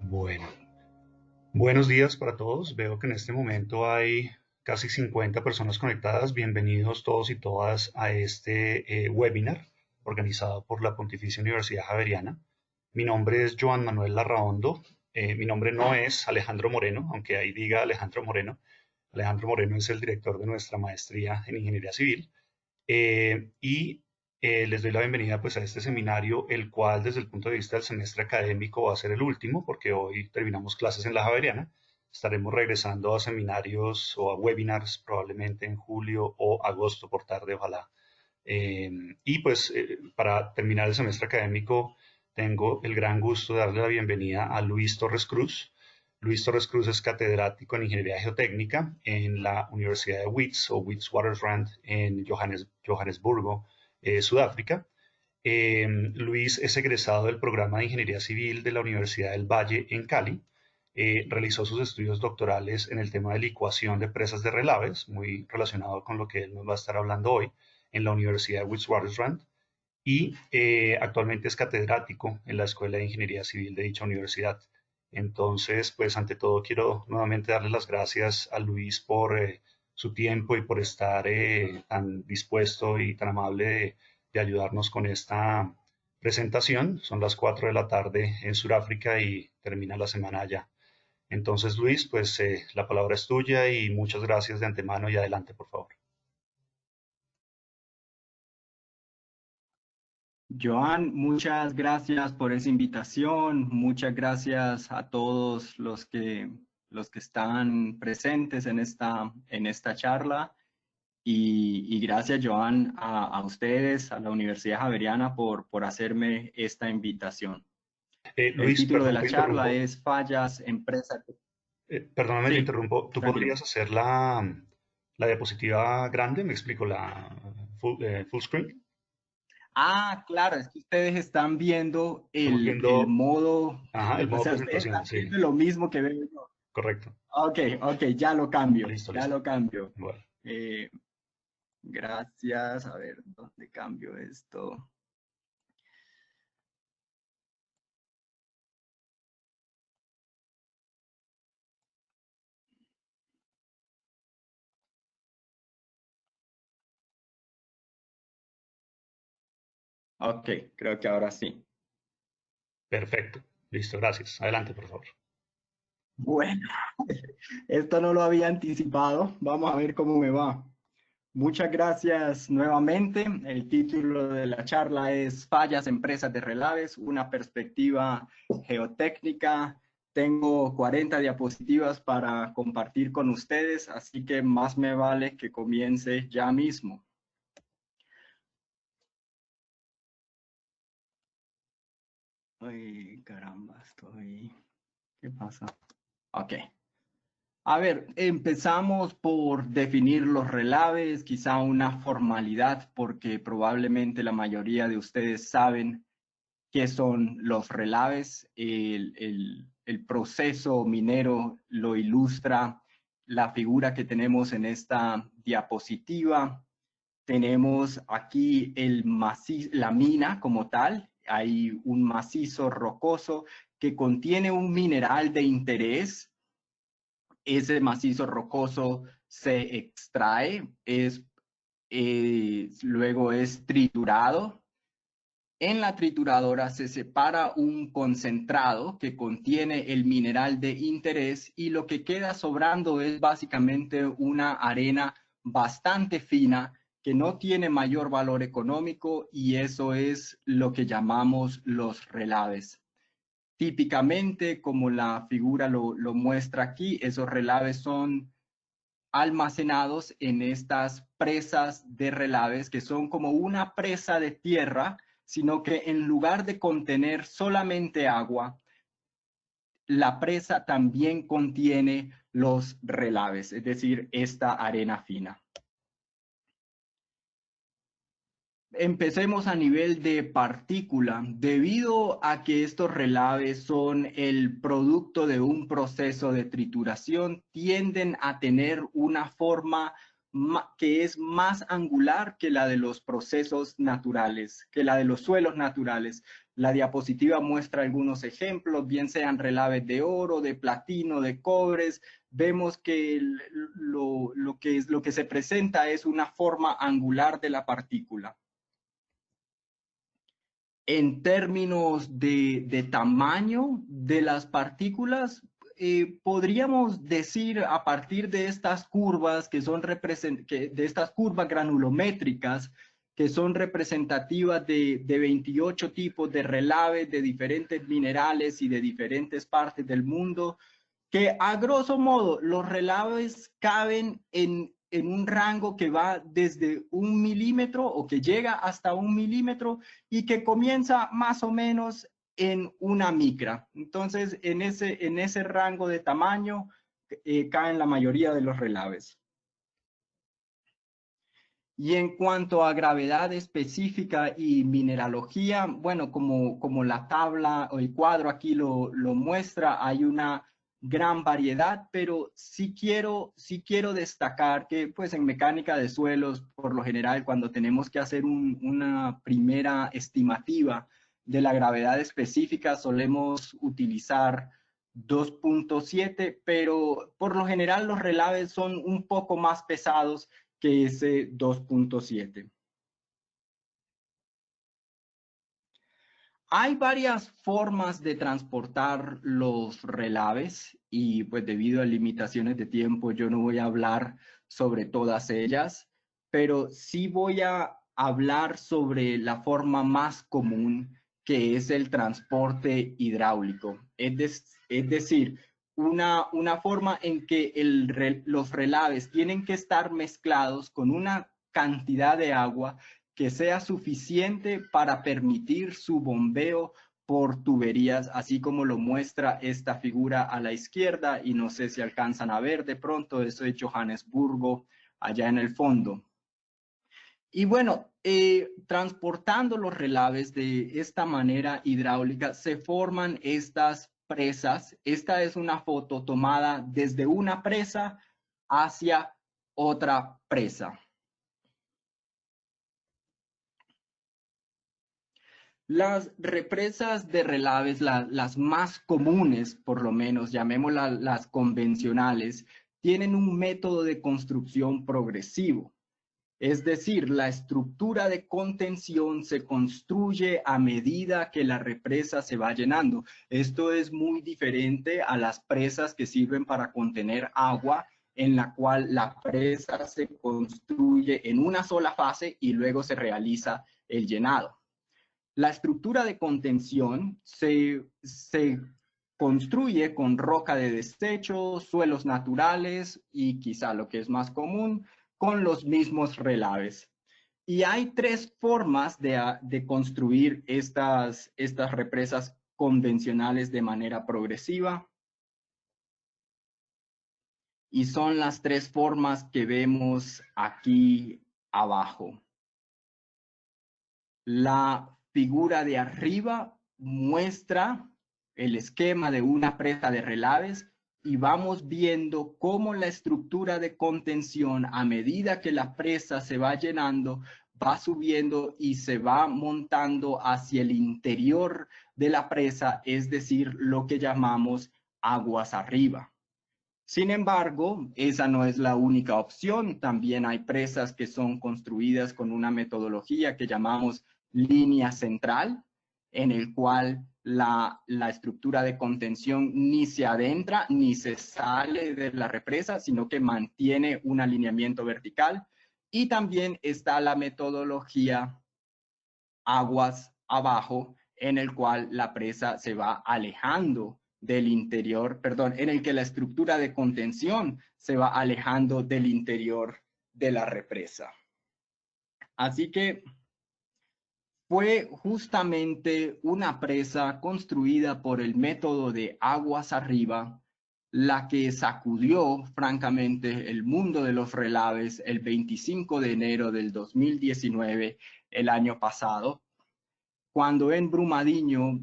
Bueno, buenos días para todos. Veo que en este momento hay casi 50 personas conectadas. Bienvenidos todos y todas a este webinar organizado por la Pontificia Universidad Javeriana. Mi nombre es Joan Manuel Larraondo. Mi nombre no es Alejandro Moreno, aunque ahí diga Alejandro Moreno. Alejandro Moreno es el director de nuestra maestría en Ingeniería Civil. Y les doy la bienvenida pues a este seminario, el cual desde el punto de vista del semestre académico va a ser el último, porque hoy terminamos clases en la Javeriana. Estaremos regresando a seminarios o a webinars probablemente en julio o agosto por tarde, ojalá. Para terminar el semestre académico, tengo el gran gusto de darle la bienvenida a Luis Torres Cruz. Luis Torres Cruz es catedrático en Ingeniería Geotécnica en la Universidad de Wits o Witwatersrand en Johannesburgo, Sudáfrica. Luis es egresado del programa de Ingeniería Civil de la Universidad del Valle en Cali. Realizó sus estudios doctorales en el tema de licuación de presas de relaves, muy relacionado con lo que él nos va a estar hablando hoy, en la Universidad de Witwatersrand. Y actualmente es catedrático en la Escuela de Ingeniería Civil de dicha universidad. Entonces, pues ante todo quiero nuevamente darle las gracias a Luis por su tiempo y por estar tan dispuesto y tan amable de ayudarnos con esta presentación. Son las 4 de la tarde en Sudáfrica y termina la semana allá. Entonces, Luis, pues la palabra es tuya y muchas gracias de antemano y adelante, por favor. Joan, muchas gracias por esa invitación. Muchas gracias a todos los que están presentes en esta charla. Y gracias, Joan, a ustedes, a la Universidad Javeriana, por hacerme esta invitación. El Luis, título de perdón, la te charla interrumpo. es Fallas Empresas. Perdóname, te Sí, interrumpo. ¿Tú tranquilo. podrías hacer la diapositiva grande? Me explico, la full screen. Ah, claro, es que ustedes están viendo Estamos el viendo, modo, ajá, el o modo sea, ustedes están presentación, sí, viendo lo mismo que veo yo. correcto. Ok, ok, ya lo cambio, Listo, ya listo. lo cambio. Bueno, Eh, gracias, a ver, ¿dónde cambio esto? Ok, creo que ahora sí. perfecto. Listo, gracias. Adelante, por favor. Bueno, esto no lo había anticipado, vamos a ver cómo me va. Muchas gracias nuevamente. El título de la charla es Fallas en presas de relaves, una perspectiva geotécnica. Tengo 40 diapositivas para compartir con ustedes, así que más me vale que comience ya mismo. Ay, caramba, ¿Qué pasa? Ok. A ver, empezamos por definir los relaves, quizá una formalidad, porque probablemente la mayoría de ustedes saben qué son los relaves. El proceso minero lo ilustra la figura que tenemos en esta diapositiva. Tenemos aquí la mina como tal. Hay un macizo rocoso que contiene un mineral de interés. Ese macizo rocoso se extrae, luego es triturado. En la trituradora se separa un concentrado que contiene el mineral de interés y lo que queda sobrando es básicamente una arena bastante fina que no tiene mayor valor económico, y eso es lo que llamamos los relaves. Típicamente, como la figura lo muestra aquí, esos relaves son almacenados en estas presas de relaves, que son como una presa de tierra, sino que en lugar de contener solamente agua, la presa también contiene los relaves, es decir, esta arena fina. Empecemos a nivel de partícula. Debido a que estos relaves son el producto de un proceso de trituración, tienden a tener una forma que es más angular que la de los procesos naturales, que la de los suelos naturales. La diapositiva muestra algunos ejemplos, bien sean relaves de oro, de platino, de cobres. Vemos que lo que se presenta es una forma angular de la partícula. En términos de tamaño de las partículas, podríamos decir a partir de estas curvas de estas curvas granulométricas que son representativas de 28 tipos de relaves de diferentes minerales y de diferentes partes del mundo, que a grosso modo los relaves caben en un rango que va desde 1 milímetro o que llega hasta 1 milímetro y que comienza más o menos en una micra. Entonces, en ese rango de tamaño caen la mayoría de los relaves. Y en cuanto a gravedad específica y mineralogía, bueno, como la tabla o el cuadro aquí lo muestra, hay una gran variedad, pero sí quiero destacar que pues en mecánica de suelos, por lo general, cuando tenemos que hacer una primera estimativa de la gravedad específica, solemos utilizar 2.7, pero por lo general los relaves son un poco más pesados que ese 2.7. Hay varias formas de transportar los relaves y pues debido a limitaciones de tiempo yo no voy a hablar sobre todas ellas, pero sí voy a hablar sobre la forma más común, que es el transporte hidráulico. Es decir, una forma en que los relaves tienen que estar mezclados con una cantidad de agua que sea suficiente para permitir su bombeo por tuberías, así como lo muestra esta figura a la izquierda, y no sé si alcanzan a ver de pronto, eso es Johannesburgo, allá en el fondo. Y bueno, transportando los relaves de esta manera hidráulica, se forman estas presas. Esta es una foto tomada desde una presa hacia otra presa. Las represas de relaves, las más comunes, por lo menos, llamémoslas las convencionales, tienen un método de construcción progresivo. Es decir, la estructura de contención se construye a medida que la represa se va llenando. Esto es muy diferente a las presas que sirven para contener agua, en la cual la presa se construye en una sola fase y luego se realiza el llenado. La estructura de contención se construye con roca de desecho, suelos naturales y quizá lo que es más común, con los mismos relaves. Y hay tres formas de construir estas represas convencionales de manera progresiva. Y son las tres formas que vemos aquí abajo. La figura de arriba muestra el esquema de una presa de relaves y vamos viendo cómo la estructura de contención, a medida que la presa se va llenando, va subiendo y se va montando hacia el interior de la presa, es decir, lo que llamamos aguas arriba. Sin embargo, esa no es la única opción. También hay presas que son construidas con una metodología que llamamos línea central, en el cual la estructura de contención ni se adentra ni se sale de la represa, sino que mantiene un alineamiento vertical. Y también está la metodología aguas abajo, en el cual la presa se va alejando del interior, perdón, en el que la estructura de contención se va alejando del interior de la represa. Así que fue justamente una presa construida por el método de aguas arriba la que sacudió francamente el mundo de los relaves el 25 de enero del 2019, el año pasado, cuando en Brumadinho,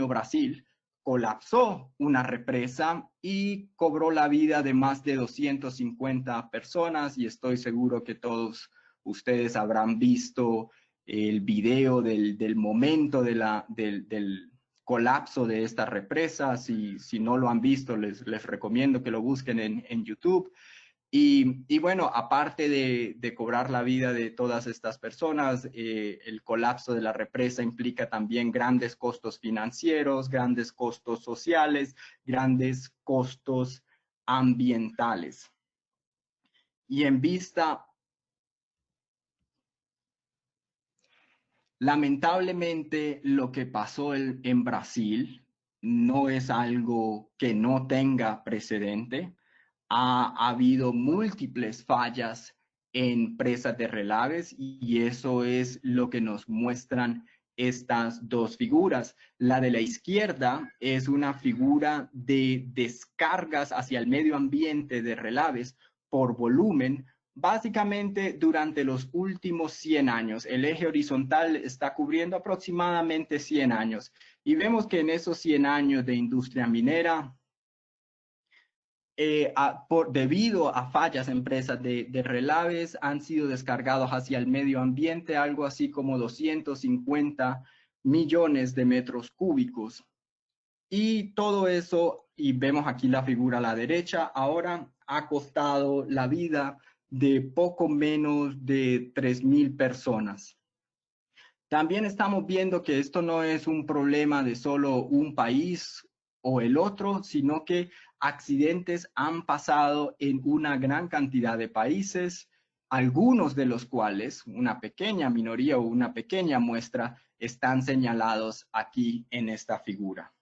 Brasil, colapsó una represa y cobró la vida de más de 250 personas, y estoy seguro que todos ustedes habrán visto el video del momento del colapso de esta represa. Si no lo han visto, les recomiendo que lo busquen en YouTube. Y bueno, aparte de cobrar la vida de todas estas personas, el colapso de la represa implica también grandes costos financieros, grandes costos sociales, grandes costos ambientales. Y en vista, lamentablemente, lo que pasó en Brasil no es algo que no tenga precedente. Ha habido múltiples fallas en presas de relaves, y eso es lo que nos muestran estas dos figuras. La de la izquierda es una figura de descargas hacia el medio ambiente de relaves por volumen, básicamente durante los últimos 100 años. El eje horizontal está cubriendo aproximadamente 100 años. Y vemos que en esos 100 años de industria minera, debido a fallas en presas de relaves, han sido descargados hacia el medio ambiente algo así como 250 millones de metros cúbicos. Y todo eso, y vemos aquí la figura a la derecha, ahora ha costado la vida de poco menos de 3.000 personas. También estamos viendo que esto no es un problema de solo un país o el otro, sino que accidentes han pasado en una gran cantidad de países, algunos de los cuales, una pequeña minoría o una pequeña muestra, están señalados aquí en esta figura.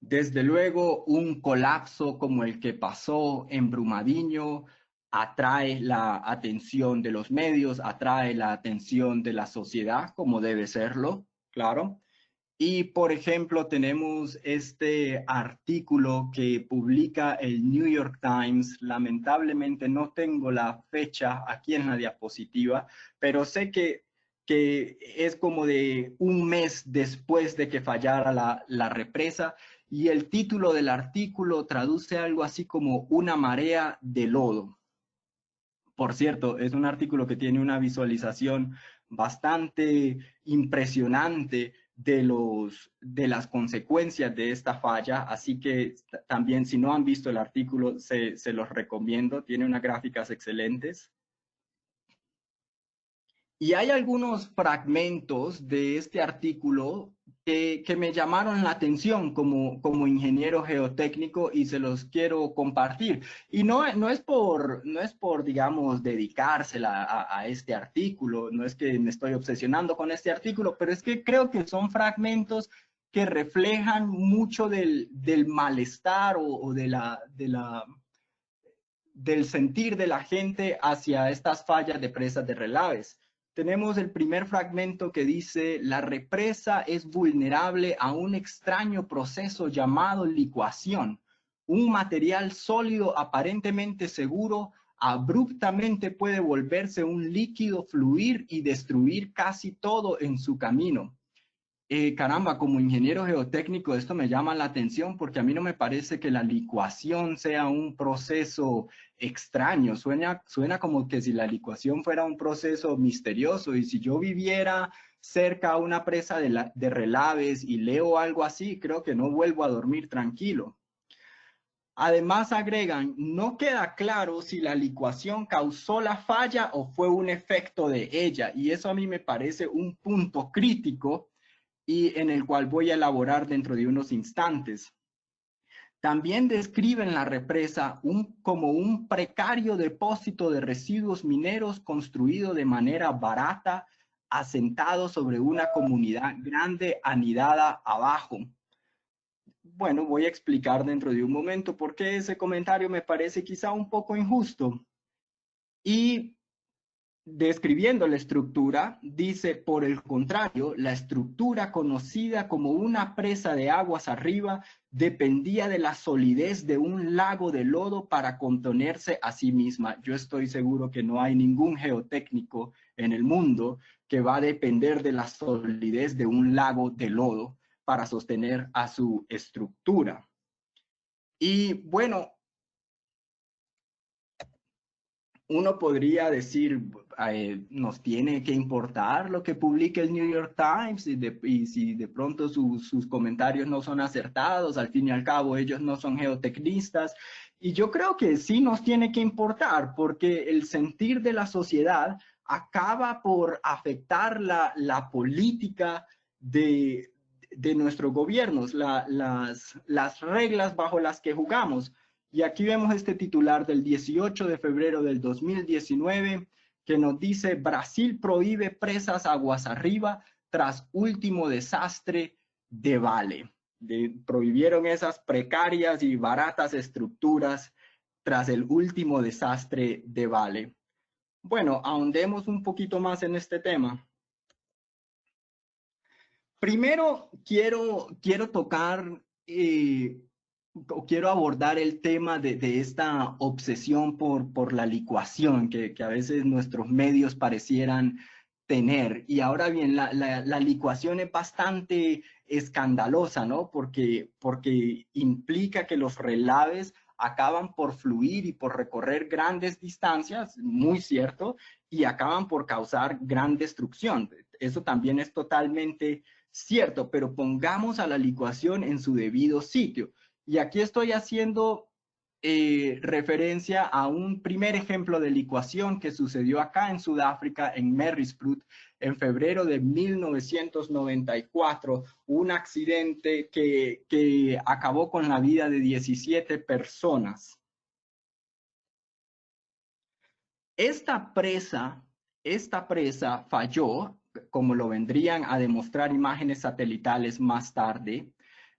Desde luego, un colapso como el que pasó en Brumadinho atrae la atención de los medios, atrae la atención de la sociedad, como debe serlo, claro. Y, por ejemplo, tenemos este artículo que publica el New York Times. Lamentablemente no tengo la fecha aquí en la diapositiva, pero sé que es como de un mes después de que fallara la represa, y el título del artículo traduce algo así como una marea de lodo. Por cierto, es un artículo que tiene una visualización bastante impresionante de las consecuencias de esta falla, así que también, si no han visto el artículo, se los recomiendo. Tiene unas gráficas excelentes. Y hay algunos fragmentos de este artículo que me llamaron la atención como ingeniero geotécnico, y se los quiero compartir. Y no es por, digamos, dedicársela a este artículo, no es que me estoy obsesionando con este artículo, pero es que creo que son fragmentos que reflejan mucho del malestar o del sentir de la gente hacia estas fallas de presas de relaves. Tenemos el primer fragmento que dice: la represa es vulnerable a un extraño proceso llamado licuación. Un material sólido aparentemente seguro abruptamente puede volverse un líquido, fluir y destruir casi todo en su camino. Caramba, como ingeniero geotécnico esto me llama la atención, porque a mí no me parece que la licuación sea un proceso extraño. Suena como que si la licuación fuera un proceso misterioso, y si yo viviera cerca a una presa de relaves y leo algo así, creo que no vuelvo a dormir tranquilo. Además agregan: no queda claro si la licuación causó la falla o fue un efecto de ella, y eso a mí me parece un punto crítico, y en el cual voy a elaborar dentro de unos instantes. También describen la represa como un precario depósito de residuos mineros construido de manera barata, asentado sobre una comunidad grande anidada abajo. Bueno, voy a explicar dentro de un momento por qué ese comentario me parece quizá un poco injusto. Y describiendo la estructura, dice: por el contrario, la estructura, conocida como una presa de aguas arriba, dependía de la solidez de un lago de lodo para contenerse a sí misma. Yo estoy seguro que no hay ningún geotécnico en el mundo que va a depender de la solidez de un lago de lodo para sostener a su estructura. Y bueno, uno podría decir, nos tiene que importar lo que publique el New York Times y si de pronto sus comentarios no son acertados, al fin y al cabo ellos no son geotecnistas. Y yo creo que sí nos tiene que importar porque el sentir de la sociedad acaba por afectar la política de nuestros gobiernos, las reglas bajo las que jugamos. Y aquí vemos este titular del 18 de febrero del 2019 que nos dice: Brasil prohíbe presas aguas arriba tras último desastre de Vale. Prohibieron esas precarias y baratas estructuras tras el último desastre de Vale. Bueno, ahondemos un poquito más en este tema. Primero quiero tocar quiero abordar el tema de esta obsesión por la licuación que a veces nuestros medios parecieran tener. Y ahora bien, la licuación es bastante escandalosa, ¿no? Porque implica que los relaves acaban por fluir y por recorrer grandes distancias, muy cierto, y acaban por causar gran destrucción. Eso también es totalmente cierto, pero pongamos a la licuación en su debido sitio. Y aquí estoy haciendo referencia a un primer ejemplo de licuación que sucedió acá en Sudáfrica, en Marisburg, en febrero de 1994, un accidente que acabó con la vida de 17 personas. Esta presa falló, como lo vendrían a demostrar imágenes satelitales más tarde,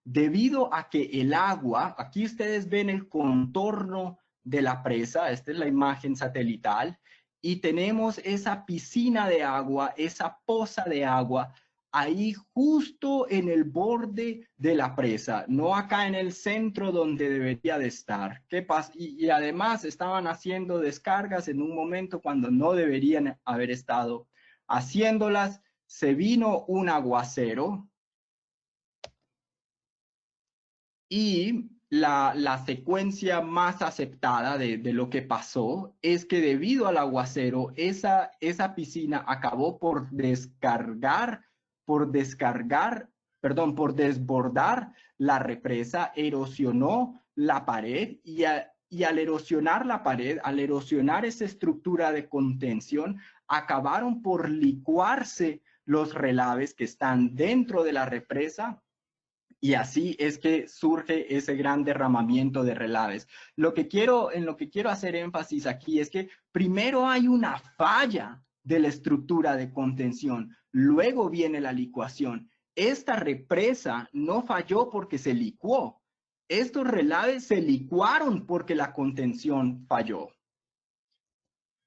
debido a que el agua, aquí ustedes ven el contorno de la presa, esta es la imagen satelital, y tenemos esa piscina de agua, esa poza de agua, ahí justo en el borde de la presa, no acá en el centro donde debería de estar. ¿Qué pasa? Y además estaban haciendo descargas en un momento cuando no deberían haber estado haciéndolas. Se vino un aguacero, y la secuencia más aceptada de lo que pasó es que debido al aguacero, esa piscina acabó por desbordar la represa, erosionó la pared y al erosionar la pared, al erosionar esa estructura de contención, acabaron por licuarse los relaves que están dentro de la represa. Y así es que surge ese gran derramamiento de relaves. En lo que quiero hacer énfasis aquí es que primero hay una falla de la estructura de contención, luego viene la licuación. Esta represa no falló porque se licuó. Estos relaves se licuaron porque la contención falló.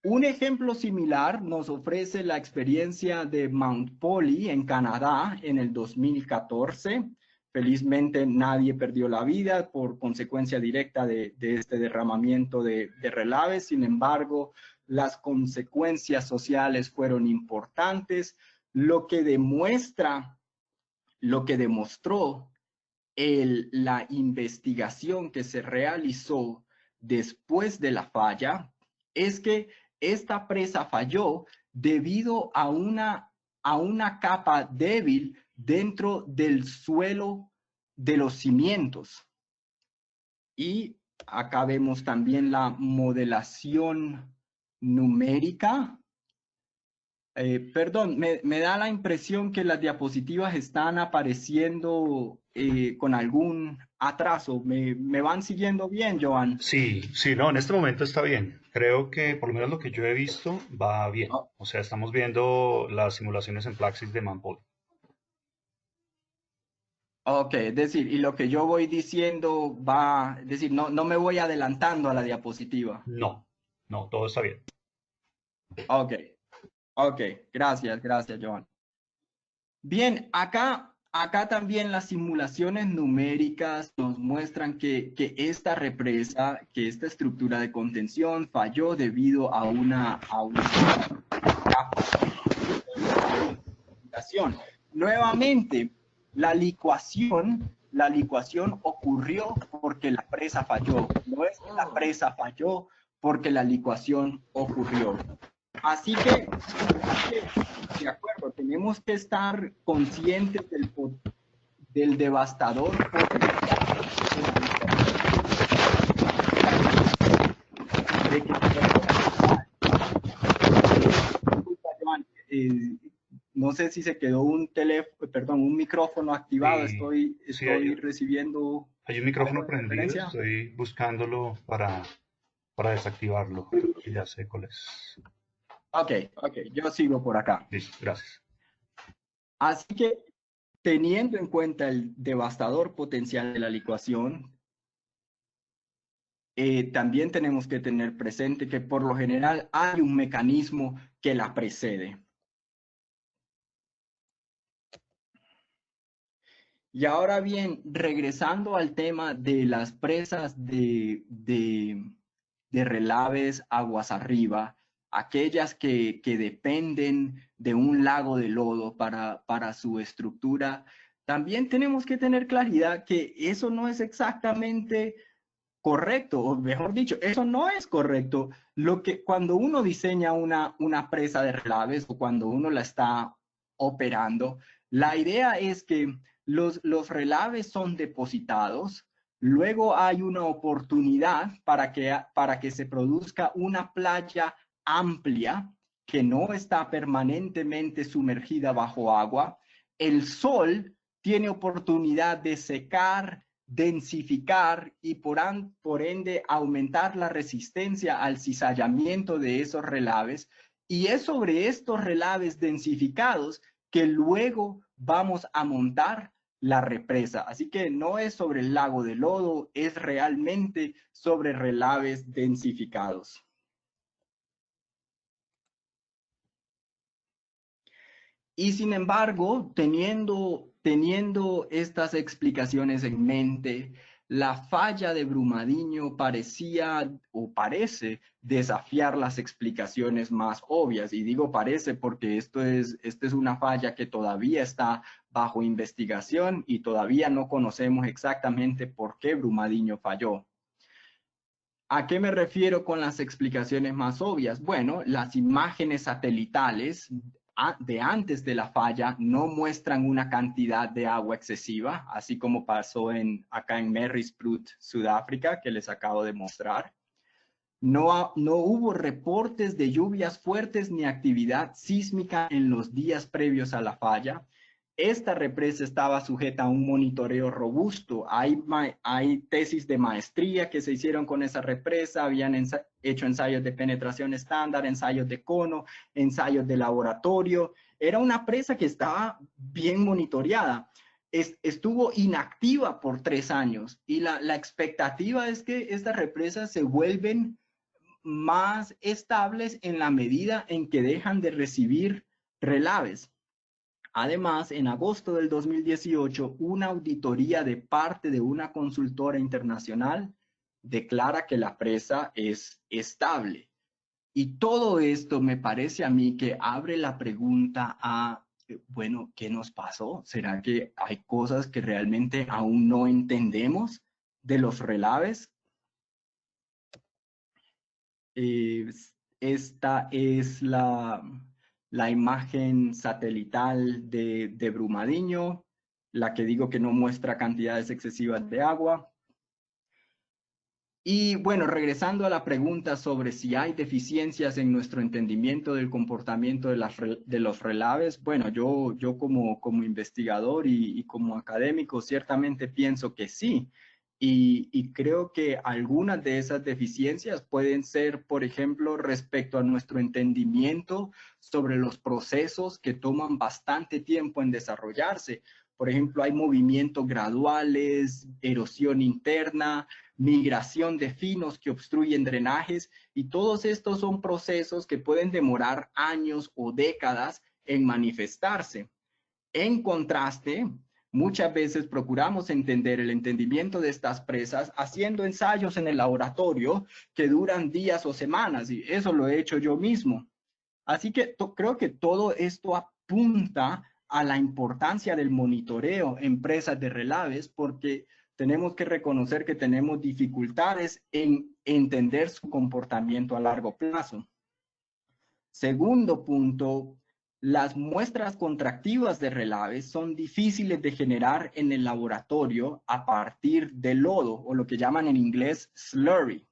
Un ejemplo similar nos ofrece la experiencia de Mount Polley en Canadá en el 2014. Felizmente nadie perdió la vida por consecuencia directa de este derramamiento de relaves. Sin embargo, las consecuencias sociales fueron importantes, lo que demostró la investigación que se realizó después de la falla es que esta presa falló debido a una capa débil dentro del suelo de los cimientos. Y acá vemos también la modelación numérica. Perdón, me da la impresión que las diapositivas están apareciendo con algún atraso. ¿Me van siguiendo bien, Joan? Sí, sí, no, en este momento está bien. Creo que por lo menos lo que yo he visto va bien. Oh, O sea, estamos viendo las simulaciones en Plaxis de Manpol. ok, es decir, y lo que yo voy diciendo va, es decir, no me voy adelantando a la diapositiva. No, no, todo está bien. Ok, ok, gracias, Joan. Bien, acá también las simulaciones numéricas nos muestran que esta represa, que esta estructura de contención falló debido a una capa de contaminación. Nuevamente, La licuación ocurrió porque la presa falló. No es que la presa falló porque la licuación ocurrió. Así que, de acuerdo, tenemos que estar conscientes del devastador de que no sé si se quedó un micrófono activado. Sí, Estoy recibiendo. hay un micrófono ¿Algo de prendido, referencia? estoy buscándolo para desactivarlo. Y ya sé cuál es. Ok, yo sigo por acá. Listo, gracias. Así que, teniendo en cuenta el devastador potencial de la licuación, también tenemos que tener presente que por lo general hay un mecanismo que la precede. Y ahora bien, regresando al tema de las presas de relaves aguas arriba, aquellas que dependen de un lago de lodo para su estructura, también tenemos que tener claridad que eso no es exactamente correcto, o mejor dicho, eso no es correcto. Cuando uno diseña una presa de relaves o cuando uno la está operando, la idea es que los relaves son depositados, luego hay una oportunidad para que se produzca una playa amplia que no está permanentemente sumergida bajo agua. El sol tiene oportunidad de secar, densificar y por ende aumentar la resistencia al cizallamiento de esos relaves, y es sobre estos relaves densificados que luego vamos a montar la represa. Así que no es sobre el lago de lodo, es realmente sobre relaves densificados. Y sin embargo, teniendo estas explicaciones en mente, la falla de Brumadinho parecía o parece desafiar las explicaciones más obvias. Y digo parece porque esta es una falla que todavía está bajo investigación y todavía no conocemos exactamente por qué Brumadinho falló. ¿A qué me refiero con las explicaciones más obvias? Bueno, las imágenes satelitales de antes de la falla no muestran una cantidad de agua excesiva, así como pasó acá en Merriesprut, Sudáfrica, que les acabo de mostrar. No hubo reportes de lluvias fuertes ni actividad sísmica en los días previos a la falla. Esta represa estaba sujeta a un monitoreo robusto. Hay tesis de maestría que se hicieron con esa represa, habían hecho ensayos de penetración estándar, ensayos de cono, ensayos de laboratorio. Era una presa que estaba bien monitoreada. Estuvo inactiva por 3 años y la expectativa es que estas represas se vuelven más estables en la medida en que dejan de recibir relaves. Además, en agosto del 2018, una auditoría de parte de una consultora internacional declara que la presa es estable. Y todo esto me parece a mí que abre la pregunta a, bueno, ¿qué nos pasó? ¿Será que hay cosas que realmente aún no entendemos de los relaves? Esta es la imagen satelital de Brumadinho, la que digo que no muestra cantidades excesivas de agua. Y bueno, regresando a la pregunta sobre si hay deficiencias en nuestro entendimiento del comportamiento de los relaves, bueno, yo como investigador y como académico ciertamente pienso que sí. Y creo que algunas de esas deficiencias pueden ser, por ejemplo, respecto a nuestro entendimiento sobre los procesos que toman bastante tiempo en desarrollarse. Por ejemplo, hay movimientos graduales, erosión interna, migración de finos que obstruyen drenajes, y todos estos son procesos que pueden demorar años o décadas en manifestarse. En contraste, muchas veces procuramos entender el entendimiento de estas presas haciendo ensayos en el laboratorio que duran días o semanas, y eso lo he hecho yo mismo. Así que creo que todo esto apunta a la importancia del monitoreo en presas de relaves, porque tenemos que reconocer que tenemos dificultades en entender su comportamiento a largo plazo. Segundo punto, las muestras contractivas de relaves son difíciles de generar en el laboratorio a partir de lodo, o lo que llaman en inglés slurry.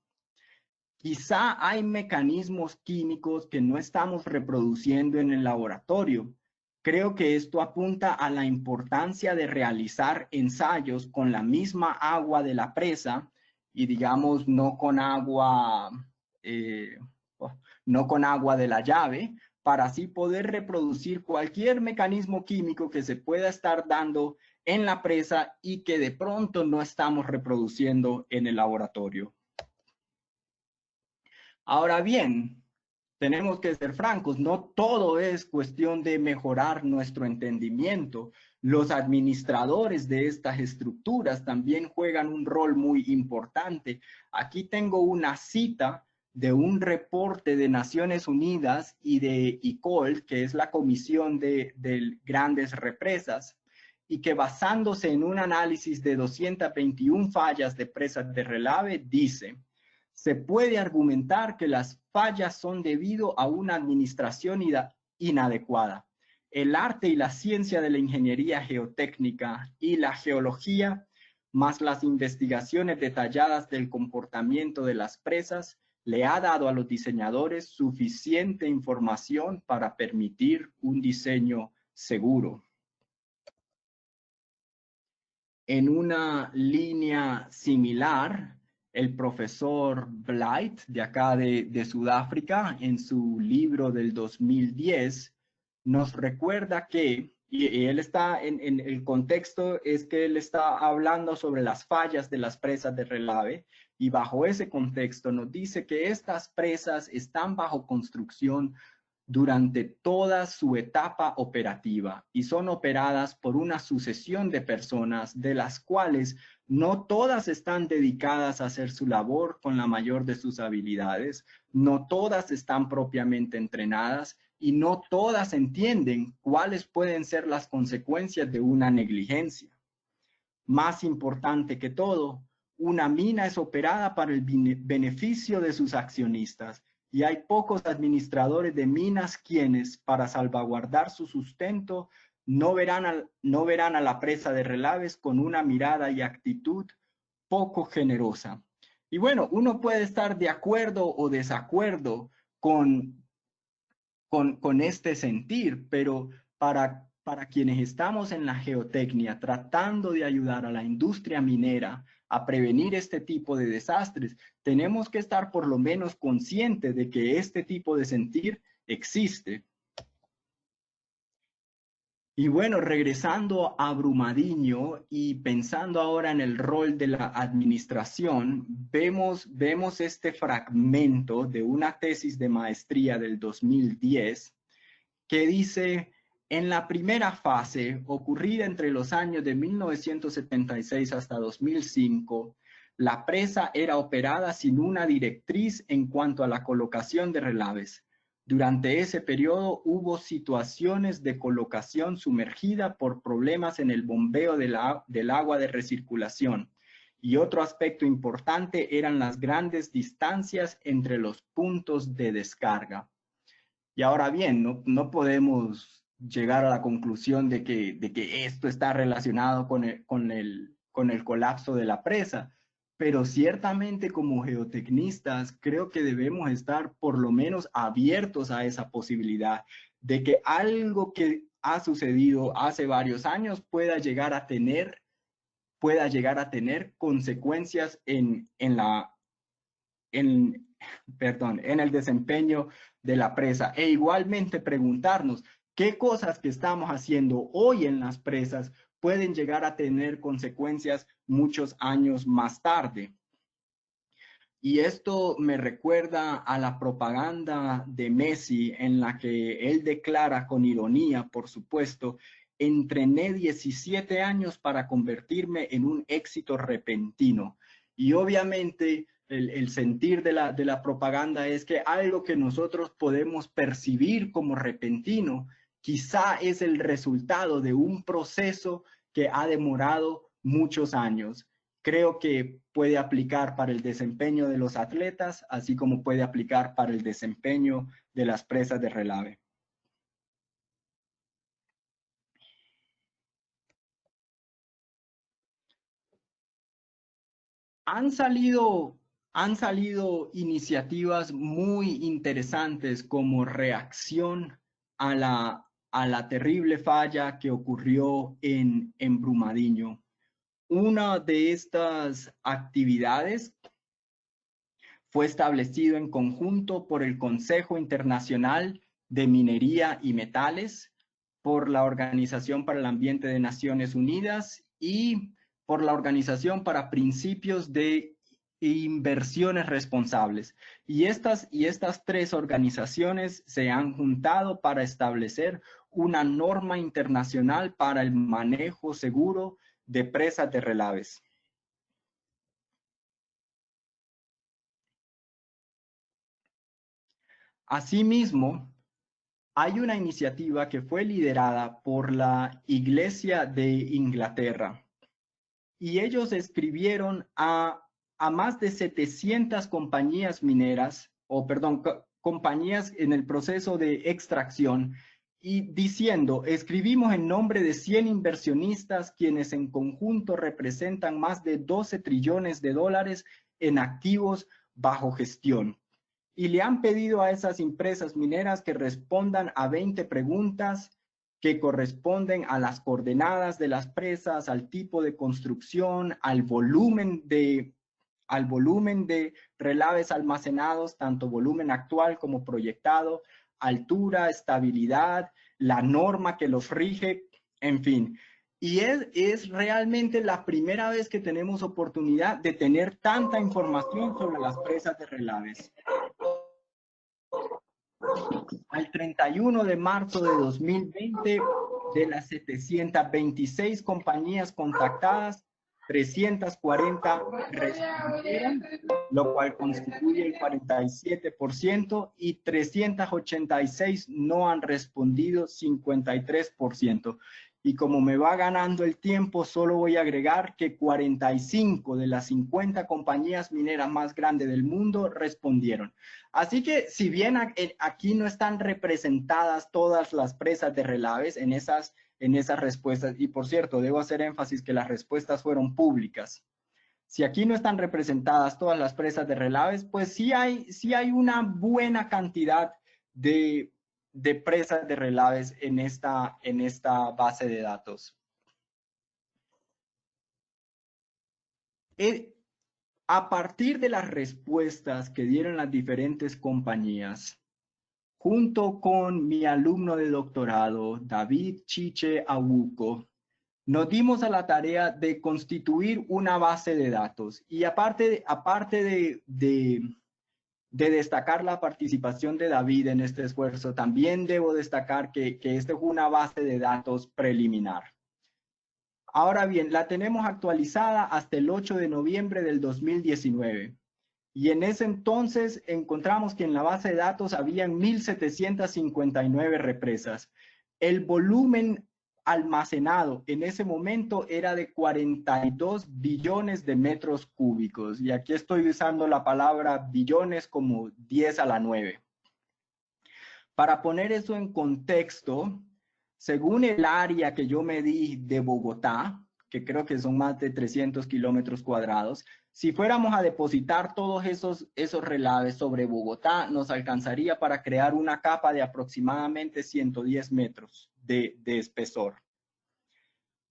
Quizá hay mecanismos químicos que no estamos reproduciendo en el laboratorio. Creo que esto apunta a la importancia de realizar ensayos con la misma agua de la presa y, digamos, no con agua de la llave, para así poder reproducir cualquier mecanismo químico que se pueda estar dando en la presa y que de pronto no estamos reproduciendo en el laboratorio. Ahora bien, tenemos que ser francos, no todo es cuestión de mejorar nuestro entendimiento. Los administradores de estas estructuras también juegan un rol muy importante. Aquí tengo una cita de un reporte de Naciones Unidas y de ICOL, que es la Comisión de Grandes Represas, y que basándose en un análisis de 221 fallas de presas de relave, dice: se puede argumentar que las fallas son debido a una administración inadecuada. El arte y la ciencia de la ingeniería geotécnica y la geología, más las investigaciones detalladas del comportamiento de las presas, le ha dado a los diseñadores suficiente información para permitir un diseño seguro. En una línea similar, el profesor Blight, de acá de Sudáfrica, en su libro del 2010, nos recuerda que, y él está en el contexto, es que él está hablando sobre las fallas de las presas de relave, y bajo ese contexto nos dice que estas presas están bajo construcción durante toda su etapa operativa y son operadas por una sucesión de personas de las cuales no todas están dedicadas a hacer su labor con la mayor de sus habilidades, no todas están propiamente entrenadas y no todas entienden cuáles pueden ser las consecuencias de una negligencia. Más importante que todo, una mina es operada para el beneficio de sus accionistas y hay pocos administradores de minas quienes, para salvaguardar su sustento, no verán a la presa de relaves con una mirada y actitud poco generosa. Y bueno, uno puede estar de acuerdo o desacuerdo con este sentir, pero para quienes estamos en la geotecnia tratando de ayudar a la industria minera a prevenir este tipo de desastres, tenemos que estar por lo menos conscientes de que este tipo de sentir existe. Y bueno, regresando a Brumadinho y pensando ahora en el rol de la administración, vemos este fragmento de una tesis de maestría del 2010 que dice: en la primera fase, ocurrida entre los años de 1976 hasta 2005, la presa era operada sin una directriz en cuanto a la colocación de relaves. Durante ese periodo hubo situaciones de colocación sumergida por problemas en el bombeo del agua de recirculación. Y otro aspecto importante eran las grandes distancias entre los puntos de descarga. Y ahora bien, no podemos llegar a la conclusión de que esto está relacionado con el colapso de la presa, pero ciertamente como geotecnistas creo que debemos estar por lo menos abiertos a esa posibilidad de que algo que ha sucedido hace varios años pueda llegar a tener consecuencias en el desempeño de la presa, e igualmente preguntarnos qué cosas que estamos haciendo hoy en las presas pueden llegar a tener consecuencias muchos años más tarde. Y esto me recuerda a la propaganda de Messi, en la que él declara con ironía, por supuesto: entrené 17 años para convertirme en un éxito repentino. Y obviamente el sentir de la propaganda es que algo que nosotros podemos percibir como repentino quizá es el resultado de un proceso que ha demorado muchos años. Creo que puede aplicar para el desempeño de los atletas, así como puede aplicar para el desempeño de las presas de relave. Han salido iniciativas muy interesantes como reacción a la terrible falla que ocurrió en Brumadinho. Una de estas actividades fue establecido en conjunto por el Consejo Internacional de Minería y Metales, por la Organización para el Ambiente de Naciones Unidas y por la Organización para Principios de Inversiones Responsables. Y estas tres organizaciones se han juntado para establecer una norma internacional para el manejo seguro de presas de relaves. Asimismo, hay una iniciativa que fue liderada por la Iglesia de Inglaterra y ellos escribieron a más de 700 compañías mineras, compañías en el proceso de extracción, y diciendo: escribimos en nombre de 100 inversionistas quienes en conjunto representan más de 12 trillones de dólares en activos bajo gestión. Y le han pedido a esas empresas mineras que respondan a 20 preguntas que corresponden a las coordenadas de las presas, al tipo de construcción, al volumen de relaves almacenados, tanto volumen actual como proyectado, altura, estabilidad, la norma que los rige, en fin. Y es realmente la primera vez que tenemos oportunidad de tener tanta información sobre las presas de relaves. Al 31 de marzo de 2020, de las 726 compañías contactadas, 340 respondieron, lo cual constituye el 47%, y 386 no han respondido, 53%. Y como me va ganando el tiempo, solo voy a agregar que 45 de las 50 compañías mineras más grandes del mundo respondieron. Así que si bien aquí no están representadas todas las presas de relaves en esas respuestas, y por cierto, debo hacer énfasis que las respuestas fueron públicas. Si aquí no están representadas todas las presas de relaves, pues sí hay una buena cantidad de presas de relaves en esta base de datos. A partir de las respuestas que dieron las diferentes compañías, junto con mi alumno de doctorado, David Chiche Awuko, nos dimos a la tarea de constituir una base de datos. Y aparte de destacar la participación de David en este esfuerzo, también debo destacar que esta fue una base de datos preliminar. Ahora bien, la tenemos actualizada hasta el 8 de noviembre del 2019. Y en ese entonces encontramos que en la base de datos habían 1.759 represas. El volumen almacenado en ese momento era de 42 billones de metros cúbicos. Y aquí estoy usando la palabra billones como 10 a la 9. Para poner eso en contexto, según el área que yo medí de Bogotá, que creo que son más de 300 kilómetros cuadrados, si fuéramos a depositar todos esos relaves sobre Bogotá, nos alcanzaría para crear una capa de aproximadamente 110 metros de espesor.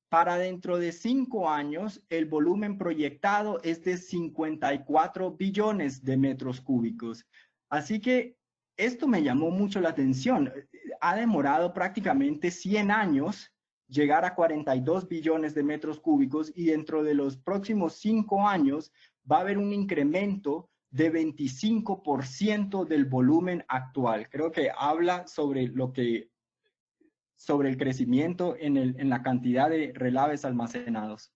Para dentro de 5 años, el volumen proyectado es de 54 billones de metros cúbicos. Así que esto me llamó mucho la atención. Ha demorado prácticamente 100 años llegar a 42 billones de metros cúbicos, y dentro de los próximos 5 años va a haber un incremento de 25% del volumen actual. Creo que habla sobre el crecimiento en la cantidad de relaves almacenados.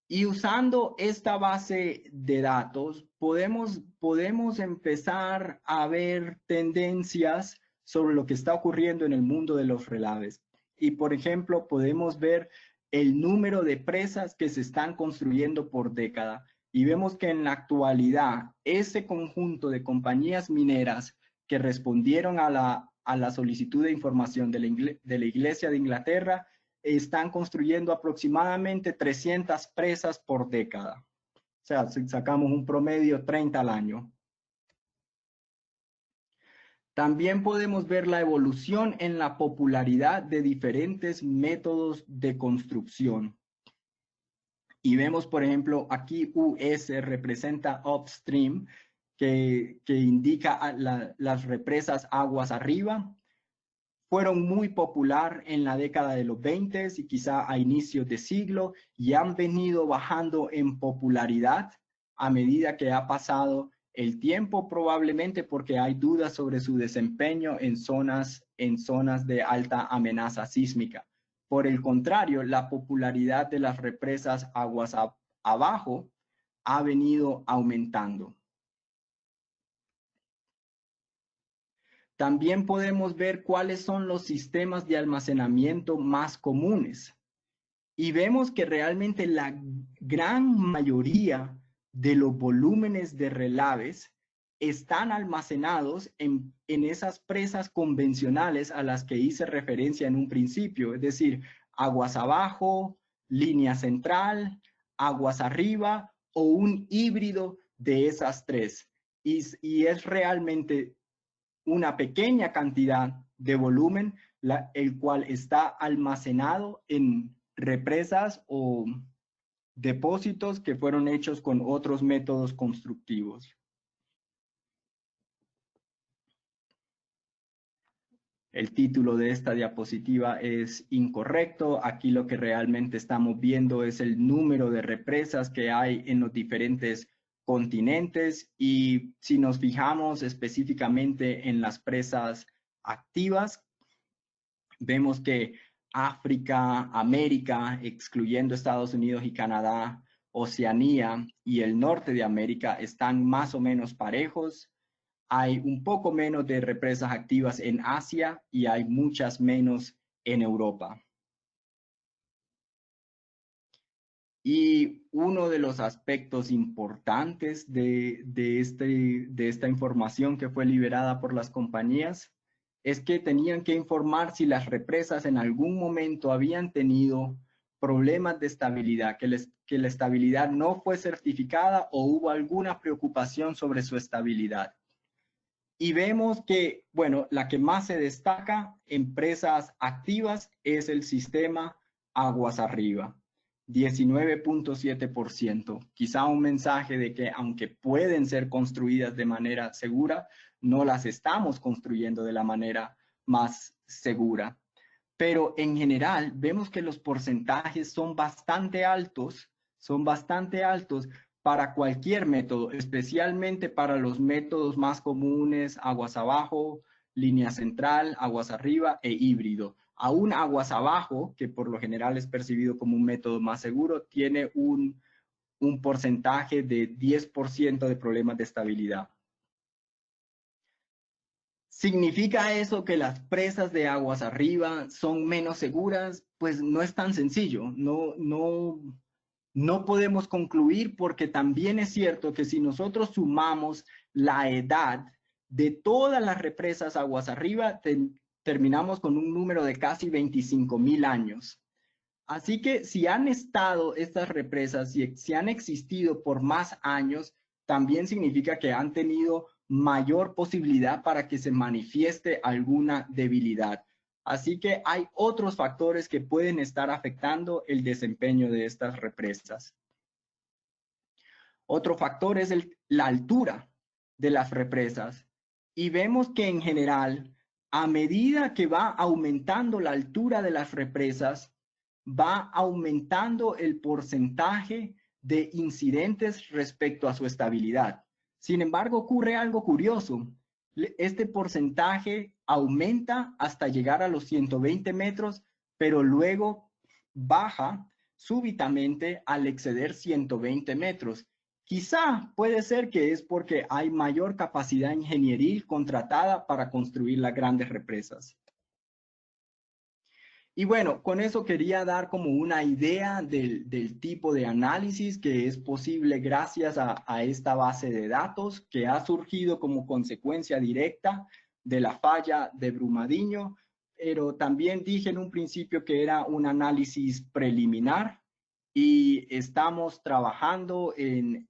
Y usando esta base de datos, podemos empezar a ver tendencias sobre lo que está ocurriendo en el mundo de los relaves. Y, por ejemplo, podemos ver el número de presas que se están construyendo por década. Y vemos que en la actualidad, ese conjunto de compañías mineras que respondieron a la solicitud de información de la Iglesia de Inglaterra están construyendo aproximadamente 300 presas por década. O sea, si sacamos un promedio 30 al año. También podemos ver la evolución en la popularidad de diferentes métodos de construcción. Y vemos, por ejemplo, aquí US representa upstream, que indica las represas aguas arriba. Fueron muy popular en la década de los 20 y quizá a inicios de siglo, y han venido bajando en popularidad a medida que ha pasado el tiempo, probablemente porque hay dudas sobre su desempeño en zonas de alta amenaza sísmica. Por el contrario, la popularidad de las represas aguas abajo ha venido aumentando. También podemos ver cuáles son los sistemas de almacenamiento más comunes. Y vemos que realmente la gran mayoría de los volúmenes de relaves están almacenados en esas presas convencionales a las que hice referencia en un principio, es decir, aguas abajo, línea central, aguas arriba o un híbrido de esas tres. Y es realmente una pequeña cantidad de volumen, el cual está almacenado en represas o depósitos que fueron hechos con otros métodos constructivos. El título de esta diapositiva es incorrecto. Aquí lo que realmente estamos viendo es el número de represas que hay en los diferentes continentes, y si nos fijamos específicamente en las presas activas, vemos que África, América, excluyendo Estados Unidos y Canadá, Oceanía y el norte de América están más o menos parejos. Hay un poco menos de represas activas en Asia y hay muchas menos en Europa. Y uno de los aspectos importantes de esta información que fue liberada por las compañías es que tenían que informar si las represas en algún momento habían tenido problemas de estabilidad, que la estabilidad no fue certificada o hubo alguna preocupación sobre su estabilidad. Y vemos que, bueno, la que más se destaca en presas activas es el sistema aguas arriba. 19.7%. Quizá un mensaje de que aunque pueden ser construidas de manera segura, no las estamos construyendo de la manera más segura. Pero en general vemos que los porcentajes son bastante altos para cualquier método, especialmente para los métodos más comunes, aguas abajo, línea central, aguas arriba e híbrido. Aún aguas abajo, que por lo general es percibido como un método más seguro, tiene un porcentaje de 10% de problemas de estabilidad. ¿Significa eso que las presas de aguas arriba son menos seguras? Pues no es tan sencillo. No podemos concluir, porque también es cierto que si nosotros sumamos la edad de todas las represas aguas arriba, terminamos con un número de casi 25,000 años. Así que si han estado estas represas y si han existido por más años, también significa que han tenido mayor posibilidad para que se manifieste alguna debilidad. Así que hay otros factores que pueden estar afectando el desempeño de estas represas. Otro factor es la altura de las represas. Y vemos que en general, a medida que va aumentando la altura de las represas, va aumentando el porcentaje de incidentes respecto a su estabilidad. Sin embargo, ocurre algo curioso. Este porcentaje aumenta hasta llegar a los 120 metros, pero luego baja súbitamente al exceder 120 metros. Quizá puede ser que es porque hay mayor capacidad ingenieril contratada para construir las grandes represas. Y bueno, con eso quería dar como una idea del tipo de análisis que es posible gracias a esta base de datos que ha surgido como consecuencia directa de la falla de Brumadinho, pero también dije en un principio que era un análisis preliminar y estamos trabajando en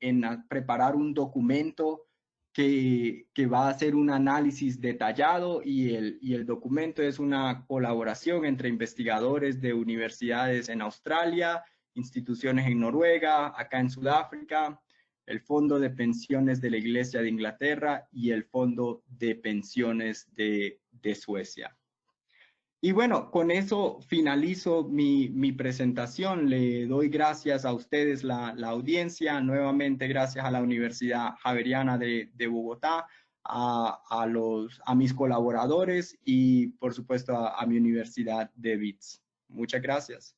preparar un documento que va a hacer un análisis detallado y el documento es una colaboración entre investigadores de universidades en Australia, instituciones en Noruega, acá en Sudáfrica, el Fondo de Pensiones de la Iglesia de Inglaterra y el Fondo de Pensiones de Suecia. Y bueno, con eso finalizo mi presentación. Le doy gracias a ustedes, la audiencia, nuevamente gracias a la Universidad Javeriana de Bogotá, a mis colaboradores y por supuesto a mi universidad de WITS. Muchas gracias.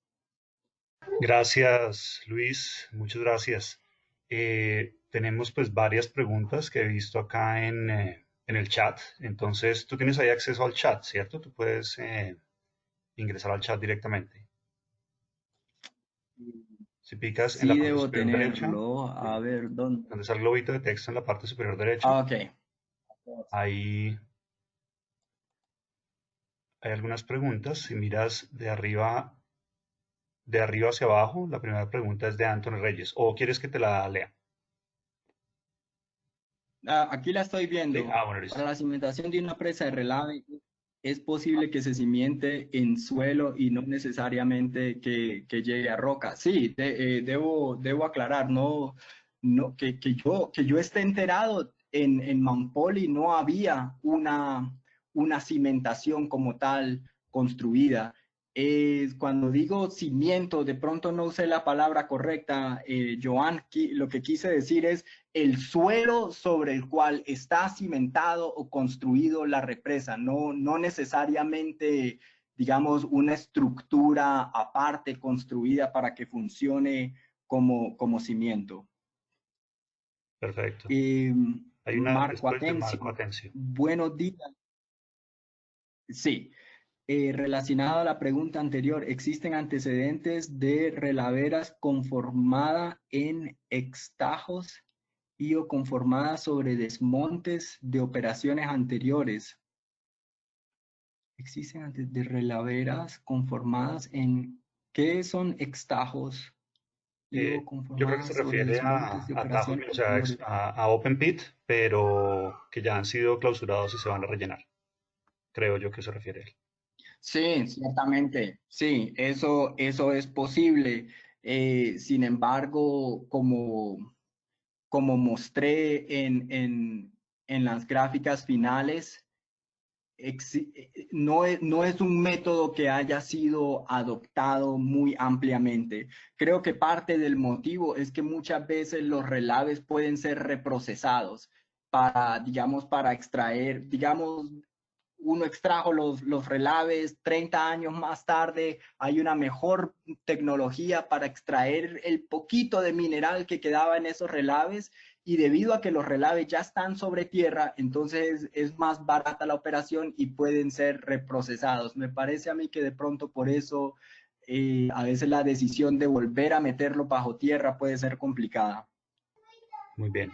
Gracias, Luis. Muchas gracias. Tenemos pues varias preguntas que he visto acá en el chat. Entonces, tú tienes ahí acceso al chat, ¿cierto? Tú puedes ingresar al chat directamente. Si picas en la Sí, parte debo superior derecha, tenerlo. A ver, ¿dónde? donde está el globito de texto en la parte superior derecha, Ah, ok. ahí hay algunas preguntas. Si miras de arriba hacia abajo, la primera pregunta es de Anthony Reyes. ¿O quieres que te la lea? Aquí la estoy Sí. viendo. Ah, bueno, listo. Para la cimentación de una presa de relave es posible que se cimente en suelo y no necesariamente que llegue a roca. Sí, debo aclarar, que yo esté enterado, en Mount Poly no había una cimentación como tal construida. Cuando digo cimiento, de pronto no usé la palabra correcta, Joan, lo que quise decir es el suelo sobre el cual está cimentado o construido la represa, no necesariamente, digamos, una estructura aparte construida para que funcione como cimiento. Perfecto. Eh, Hay una Marco después de Marco Atencio, Atencio. buenos días. Sí, relacionado a la pregunta anterior, ¿existen antecedentes de relaveras conformadas en extajos y o conformadas sobre desmontes de operaciones anteriores? ¿Existen antes de relaveras conformadas en qué son extajos y o Yo creo que se conformadas sobre refiere desmontes de a tajos, operaciones o sea, anteriores? a Open Pit, pero que ya han sido clausurados y se van a rellenar. Creo yo que se refiere a él. Sí, ciertamente, sí, eso es posible. Sin embargo, como mostré en las gráficas finales, no es un método que haya sido adoptado muy ampliamente. Creo que parte del motivo es que muchas veces los relaves pueden ser reprocesados para, digamos, para extraer, digamos, uno extrajo los relaves, 30 años más tarde hay una mejor tecnología para extraer el poquito de mineral que quedaba en esos relaves y debido a que los relaves ya están sobre tierra, entonces es más barata la operación y pueden ser reprocesados. Me parece a mí que de pronto por eso a veces la decisión de volver a meterlo bajo tierra puede ser complicada. Muy bien.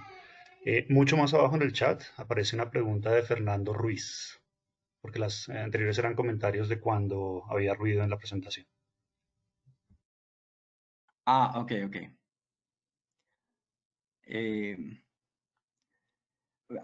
Mucho más abajo en el chat aparece una pregunta de Fernando Ruiz, porque las anteriores eran comentarios de cuando había ruido en la presentación. Ah, ok, ok. Eh,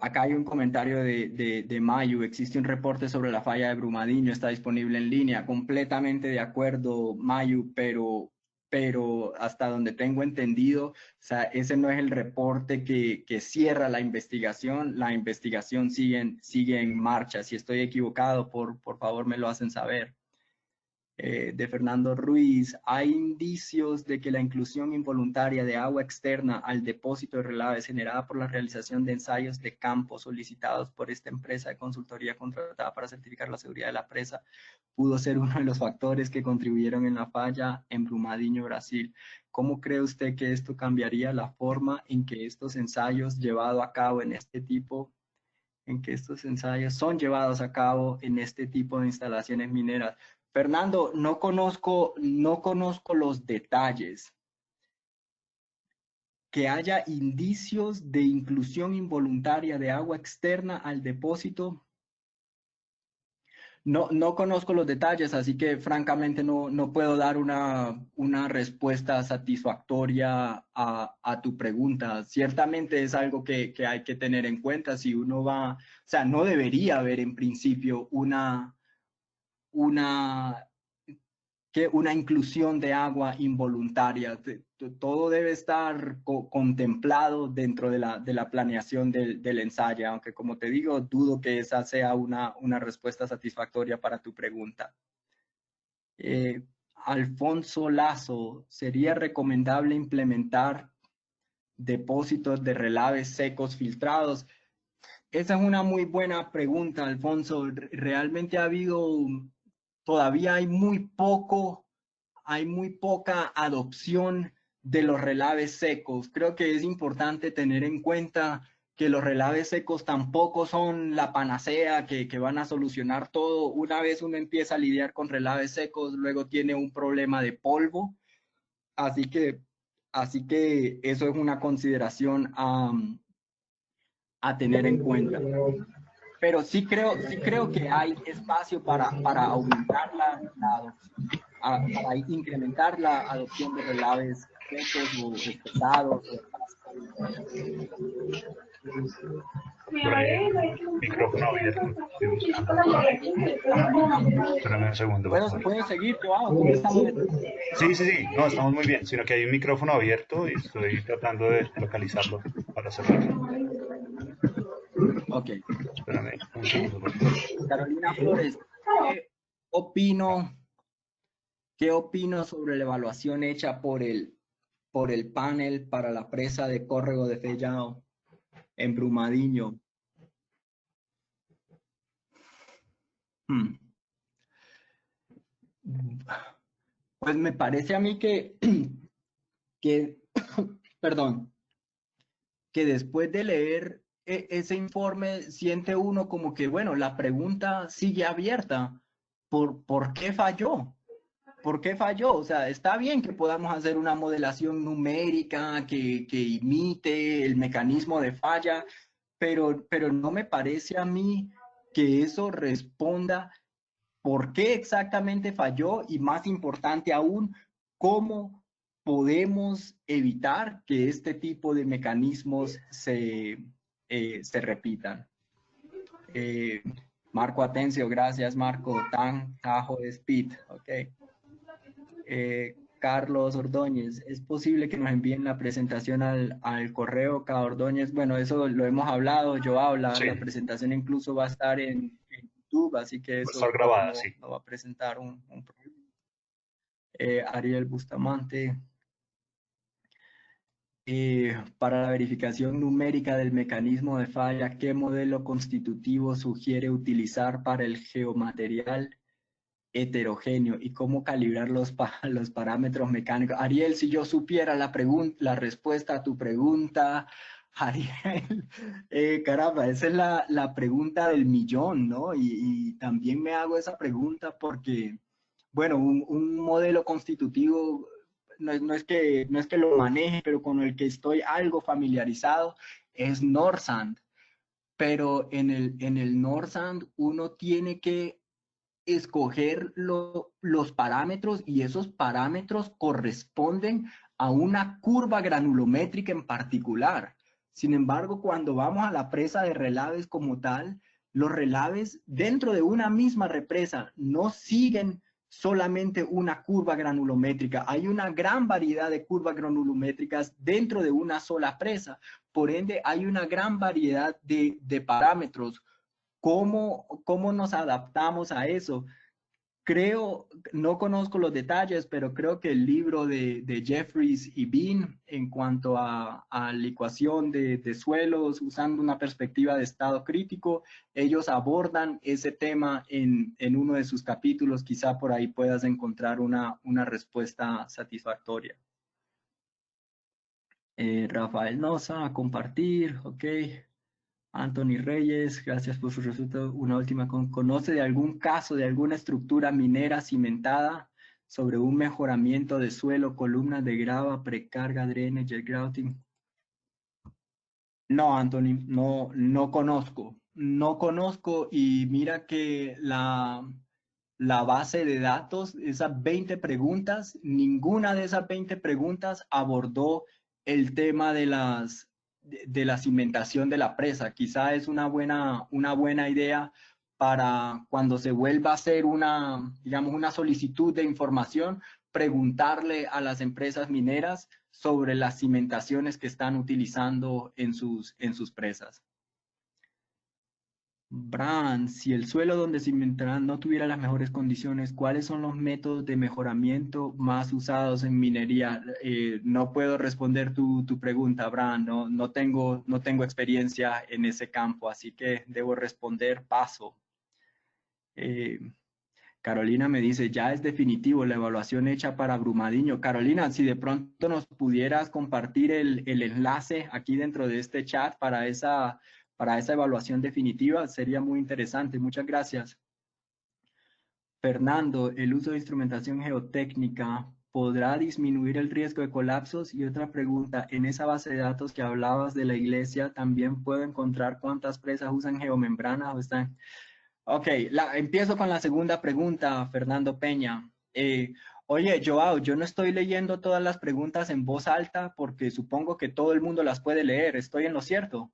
Acá hay un comentario de Mayu. Existe un reporte sobre la falla de Brumadinho, está disponible en línea. Completamente de acuerdo, Mayu, pero hasta donde tengo entendido, o sea, ese no es el reporte que cierra la investigación sigue en marcha. Si estoy equivocado, por favor me lo hacen saber. De Fernando Ruiz, hay indicios de que la inclusión involuntaria de agua externa al depósito de relaves generada por la realización de ensayos de campo solicitados por esta empresa de consultoría contratada para certificar la seguridad de la presa pudo ser uno de los factores que contribuyeron en la falla en Brumadinho, Brasil. ¿Cómo cree usted que esto cambiaría la forma en que estos ensayos llevados a cabo en este tipo de instalaciones mineras? Fernando, no conozco los detalles. Que haya indicios de inclusión involuntaria de agua externa al depósito. No conozco los detalles, así que francamente no puedo dar una respuesta satisfactoria a tu pregunta. Ciertamente es algo que hay que tener en cuenta si uno va, o sea, no debería haber en principio una inclusión de agua involuntaria. Todo debe estar contemplado dentro de la planeación del ensayo, aunque como te digo, dudo que esa sea una respuesta satisfactoria para tu pregunta. Alfonso Lazo, ¿sería recomendable implementar depósitos de relaves secos filtrados? Esa es una muy buena pregunta, Alfonso. Realmente todavía hay muy poca adopción de los relaves secos. Creo que es importante tener en cuenta que los relaves secos tampoco son la panacea que van a solucionar todo. Una vez uno empieza a lidiar con relaves secos, luego tiene un problema de polvo. Así que eso es una consideración a tener en cuenta. Pero sí creo que hay espacio para aumentar la adopción, para incrementar la adopción de relaves secos o pesados. Micrófono abierto. Espérame un segundo, por favor. ¿Puedo seguir, Joao? Sí. No, estamos muy bien. Sino que hay un micrófono abierto y estoy tratando de localizarlo para cerrarlo. Ok. Espérame un segundo, por favor. Carolina Flores, ¿qué opino sobre la evaluación hecha por el panel para la presa de Córrego de Fellao en Brumadinho? Pues me parece a mí que perdón, que después de leer ese informe siente uno como que, bueno, la pregunta sigue abierta. ¿Por qué falló? ¿Por qué falló? O sea, está bien que podamos hacer una modelación numérica que imite el mecanismo de falla, pero no me parece a mí que eso responda por qué exactamente falló y, más importante aún, cómo podemos evitar que este tipo de mecanismos se repitan. Marco Atencio, gracias Marco. Tajo de Speed, ok. Carlos Ordóñez, ¿es posible que nos envíen la presentación al correo cada Ordóñez? Bueno, eso lo hemos hablado, la presentación incluso va a estar en YouTube, así que eso va a estar grabada, no va a presentar un problema. Ariel Bustamante, para la verificación numérica del mecanismo de falla, ¿qué modelo constitutivo sugiere utilizar para el geomaterial heterogéneo y cómo calibrar los parámetros mecánicos? Ariel, si yo supiera la respuesta a tu pregunta, Ariel, caramba, esa es la pregunta del millón, ¿no? Y también me hago esa pregunta porque, bueno, un modelo constitutivo no es que lo maneje, pero con el que estoy algo familiarizado es NORSAND. Pero en el NORSAND uno tiene que escoger los parámetros y esos parámetros corresponden a una curva granulométrica en particular. Sin embargo, cuando vamos a la presa de relaves como tal, los relaves dentro de una misma represa no siguen solamente una curva granulométrica. Hay una gran variedad de curvas granulométricas dentro de una sola presa. Por ende, hay una gran variedad de parámetros. ¿Cómo nos adaptamos a eso? creo, no conozco los detalles, pero creo que el libro de Jeffries y Bean en cuanto a la ecuación de suelos usando una perspectiva de estado crítico, ellos abordan ese tema en uno de sus capítulos. Quizá por ahí puedas encontrar una respuesta satisfactoria. Rafael Noza, a compartir, ok. Anthony Reyes, gracias por su resultado. Una última, ¿conoce de algún caso de alguna estructura minera cimentada sobre un mejoramiento de suelo, columnas de grava, precarga, drenes, jet grouting? No, Anthony, no conozco. No conozco y mira que la base de datos, esas 20 preguntas, ninguna de esas 20 preguntas abordó el tema de la cimentación de la presa. Quizá es una buena idea para cuando se vuelva a hacer digamos, una solicitud de información, preguntarle a las empresas mineras sobre las cimentaciones que están utilizando en sus presas. Bran, si el suelo donde cimentarán no tuviera las mejores condiciones, ¿cuáles son los métodos de mejoramiento más usados en minería? No puedo responder tu pregunta, Bran, no tengo experiencia en ese campo, así que debo responder paso. Carolina me dice, ya es definitivo la evaluación hecha para Brumadinho. Carolina, si de pronto nos pudieras compartir el enlace aquí dentro de este chat para esa evaluación definitiva, sería muy interesante. Muchas gracias. Fernando, ¿el uso de instrumentación geotécnica podrá disminuir el riesgo de colapsos? Y otra pregunta, en esa base de datos que hablabas de la iglesia, ¿también puedo encontrar cuántas presas usan geomembranas o están...? Ok, empiezo con la segunda pregunta, Fernando Peña. Oye, Joao, yo no estoy leyendo todas las preguntas en voz alta porque supongo que todo el mundo las puede leer. ¿Estoy en lo cierto?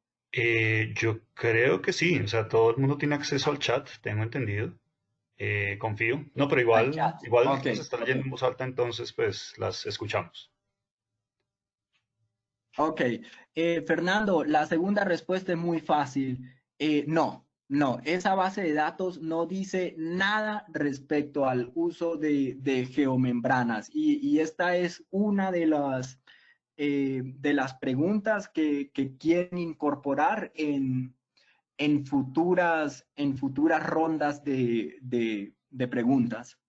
Yo creo que sí, o sea, todo el mundo tiene acceso al chat, tengo entendido. Confío. No, pero Al igual, chat. igual Ok, las está leyendo en voz alta, entonces pues las escuchamos. ok. Fernando, la segunda respuesta es muy fácil. No, esa base de datos no dice nada respecto al uso de geomembranas y esta es una de las preguntas que quieren incorporar en futuras rondas de preguntas.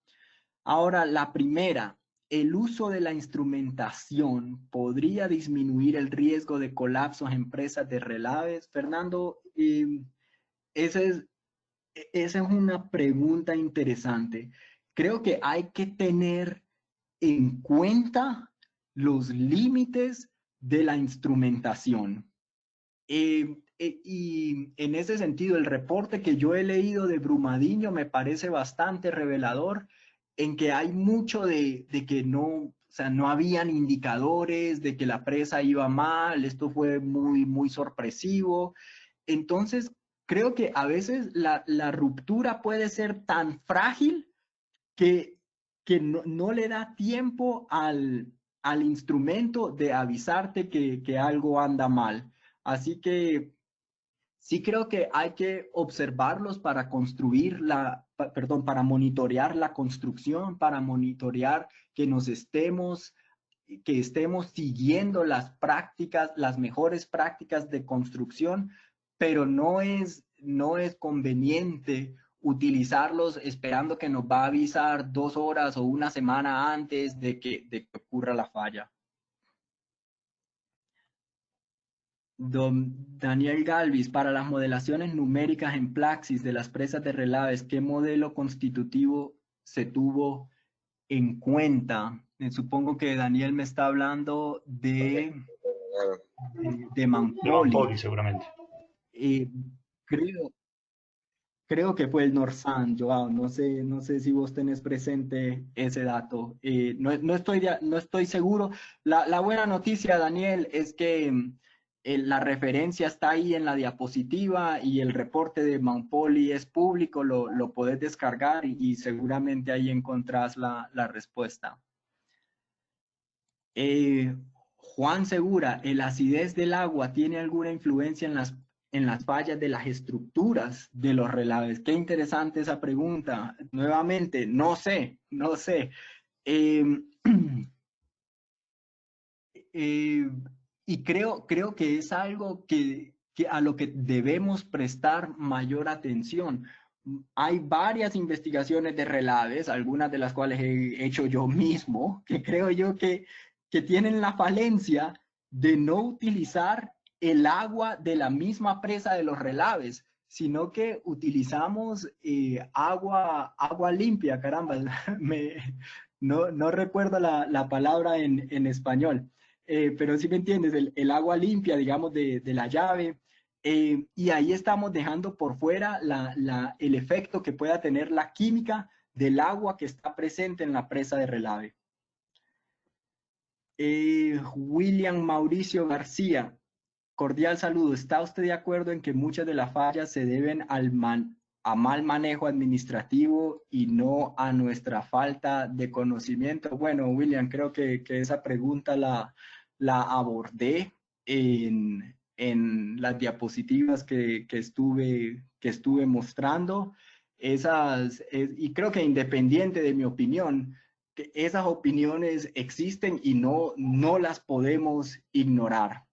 Ahora, la primera, ¿el uso de la instrumentación podría disminuir el riesgo de colapsos en presas de relaves? Fernando, esa es, esa es una pregunta interesante. Creo que hay que tener en cuenta los límites de la instrumentación. Y en ese sentido, el reporte que yo he leído de Brumadinho me parece bastante revelador en que hay mucho de que no, o sea, no habían indicadores, de que la presa iba mal, esto fue muy sorpresivo. Entonces, creo que a veces la ruptura puede ser tan frágil que, que no le da tiempo al instrumento de avisarte que algo anda mal. Así que sí creo que hay que observarlos para construir perdón, para monitorear la construcción, para monitorear que estemos siguiendo las prácticas, las mejores prácticas de construcción, pero no es conveniente utilizarlos esperando que nos va a avisar 2 horas o una semana antes de que ocurra la falla. Daniel Galvis, para las modelaciones numéricas en Plaxis de las presas de relaves, ¿qué modelo constitutivo se tuvo en cuenta? Supongo que Daniel me está hablando de De Van Mampoli. Poli, seguramente. Eh, creo, creo que fue el Norsan, Joao. No sé si vos tenés presente ese dato. No estoy seguro. La buena noticia, Daniel, es que la referencia está ahí en la diapositiva y el reporte de Mampoli es público, lo podés descargar y seguramente ahí encontrás la respuesta. Juan Segura, ¿el acidez del agua tiene alguna influencia en las fallas de las estructuras de los relaves. Qué interesante esa pregunta. Nuevamente, no sé. Eh, y creo que es algo que a lo que debemos prestar mayor atención. Hay varias investigaciones de relaves, algunas de las cuales he hecho yo mismo, que creo yo que tienen la falencia de no utilizar el agua de la misma presa de los relaves, sino que utilizamos agua limpia, caramba, no recuerdo la palabra en español. Pero sí me entiendes, el agua limpia, digamos, de la llave, y ahí estamos dejando por fuera el efecto que pueda tener la química del agua que está presente en la presa de relave. William Mauricio García, cordial saludo. ¿Está usted de acuerdo en que muchas de las fallas se deben a mal manejo administrativo y no a nuestra falta de conocimiento? Bueno, William, creo que esa pregunta la abordé en las diapositivas que estuve mostrando. Y creo que independiente de mi opinión, que esas opiniones existen y no las podemos ignorar.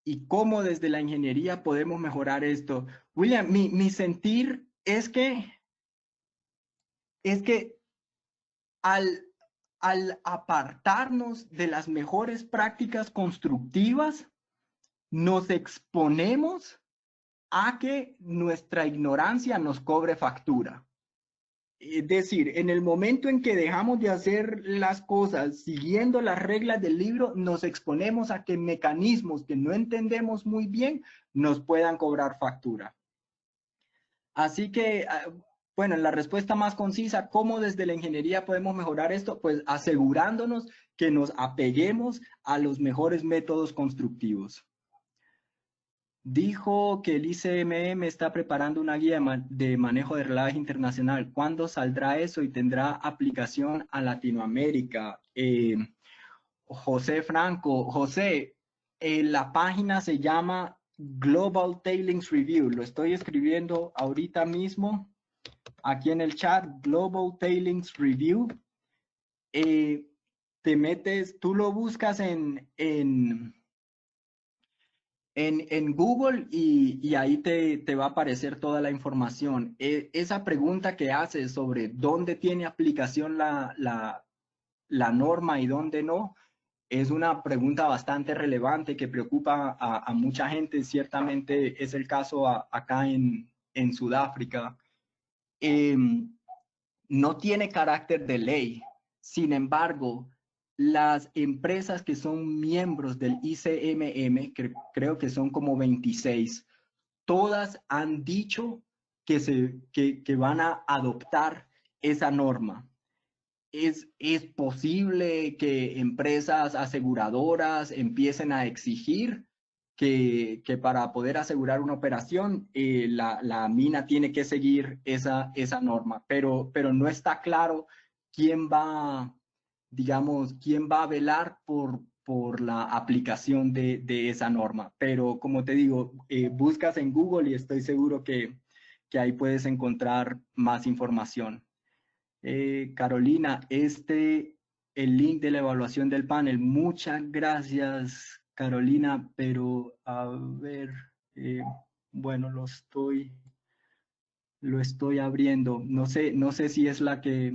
¿Y cómo desde la ingeniería podemos mejorar esto? William, mi sentir es que al apartarnos de las mejores prácticas constructivas, nos exponemos a que nuestra ignorancia nos cobre factura. Es decir, en el momento en que dejamos de hacer las cosas siguiendo las reglas del libro, nos exponemos a que mecanismos que no entendemos muy bien nos puedan cobrar factura. Así que, bueno, la respuesta más concisa, ¿cómo desde la ingeniería podemos mejorar esto? Pues asegurándonos que nos apeguemos a los mejores métodos constructivos. Dijo que el ICMM está preparando una guía de manejo de relaves internacional. ¿Cuándo saldrá eso y tendrá aplicación a Latinoamérica? José Franco, José, la página se llama Global Tailings Review. Lo estoy escribiendo ahorita mismo aquí en el chat, Global Tailings Review. Te metes, tú lo buscas en Google y ahí te va a aparecer toda la información. Esa pregunta que haces sobre dónde tiene aplicación la norma y dónde no, es una pregunta bastante relevante que preocupa a mucha gente. Ciertamente es el caso acá en Sudáfrica. No tiene carácter de ley. Sin embargo, las empresas que son miembros del ICMM, que creo que son como 26, todas han dicho que van a adoptar esa norma. Es posible que empresas aseguradoras empiecen a exigir que para poder asegurar una operación, la mina tiene que seguir esa norma, pero no está claro quién va, digamos, quién va a velar por la aplicación de esa norma. Pero como te digo, buscas en Google y estoy seguro que ahí puedes encontrar más información. Carolina, el link de la evaluación del panel. Muchas gracias, Carolina, pero a ver, bueno, lo estoy abriendo. No sé si es la que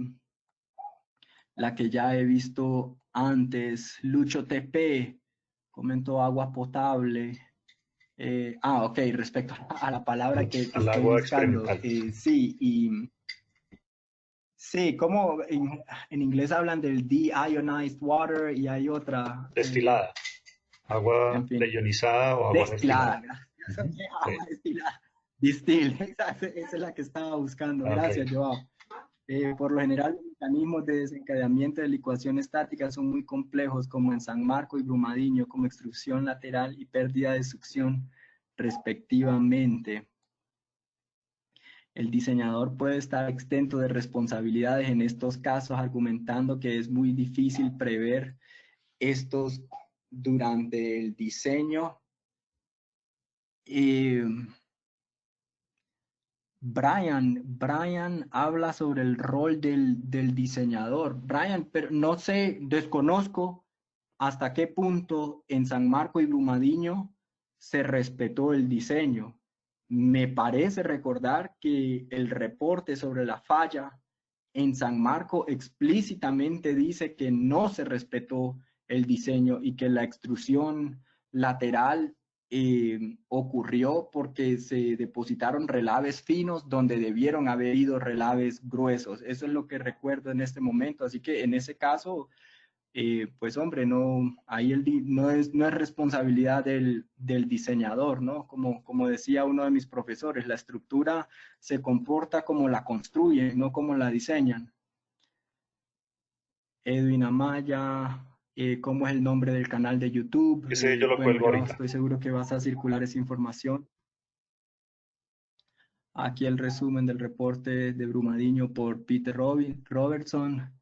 ya he visto antes. Lucho TP, comento agua potable. Ok, respecto a la palabra que Al estoy agua buscando. experimental. Sí, sí, como en inglés hablan del deionized water y hay otra, Destilada. Agua en fin, deionizada o agua destilada. destilada, gracias. Sí. Agua destilada. Distill, esa es la que estaba buscando. Ok. Gracias, Joao. Por lo general, los mecanismos de desencadenamiento de licuación estática son muy complejos, como en San Marco y Brumadinho, como extrusión lateral y pérdida de succión, respectivamente. El diseñador puede estar exento de responsabilidades en estos casos, argumentando que es muy difícil prever estos durante el diseño. Eh, Brian habla sobre el rol del diseñador. Brian, pero no sé, desconozco hasta qué punto en San Marco y Brumadinho se respetó el diseño. Me parece recordar que el reporte sobre la falla en San Marco explícitamente dice que no se respetó el diseño y que la extrusión lateral ocurrió porque se depositaron relaves finos donde debieron haber ido relaves gruesos. Eso es lo que recuerdo en este momento. Así que en ese caso, pues hombre, no, ahí no es responsabilidad del diseñador, ¿no? Como decía uno de mis profesores, la estructura se comporta como la construyen, no como la diseñan. Edwin Amaya, cómo es el nombre del canal de YouTube. Ese yo lo Bueno, cuelgo yo ahorita. estoy seguro que vas a circular esa información. Aquí el resumen del reporte de Brumadinho por Peter Robertson.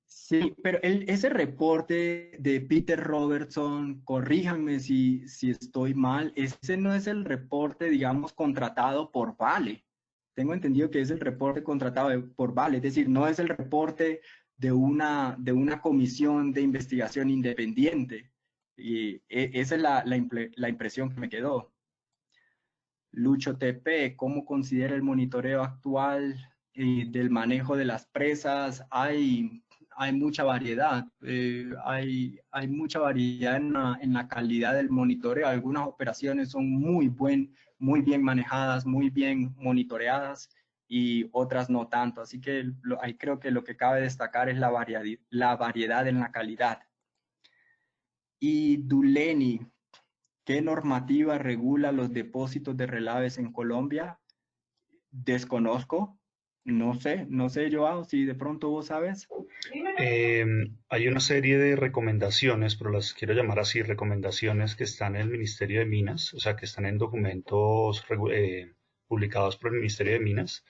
Sí, pero ese reporte de Peter Robertson, corríjanme si estoy mal, ese no es el reporte, digamos, contratado por Vale. Tengo entendido que es el reporte contratado por Vale, es decir, no es el reporte de una comisión de investigación independiente. Y esa es la impresión que me quedó. Lucho TP, ¿cómo considera el monitoreo actual del manejo de las presas? Hay mucha variedad, hay mucha variedad en la calidad del monitoreo. Algunas operaciones son muy bien manejadas, muy bien monitoreadas y otras no tanto. Así que ahí creo que lo que cabe destacar es la variedad en la calidad. Y Duleni, ¿qué normativa regula los depósitos de relaves en Colombia? Desconozco, no sé, Joao, si de pronto vos sabes. Hay una serie de recomendaciones, pero las quiero llamar así, recomendaciones que están en el Ministerio de Minas, o sea, que están en documentos publicados por el Ministerio de Minas.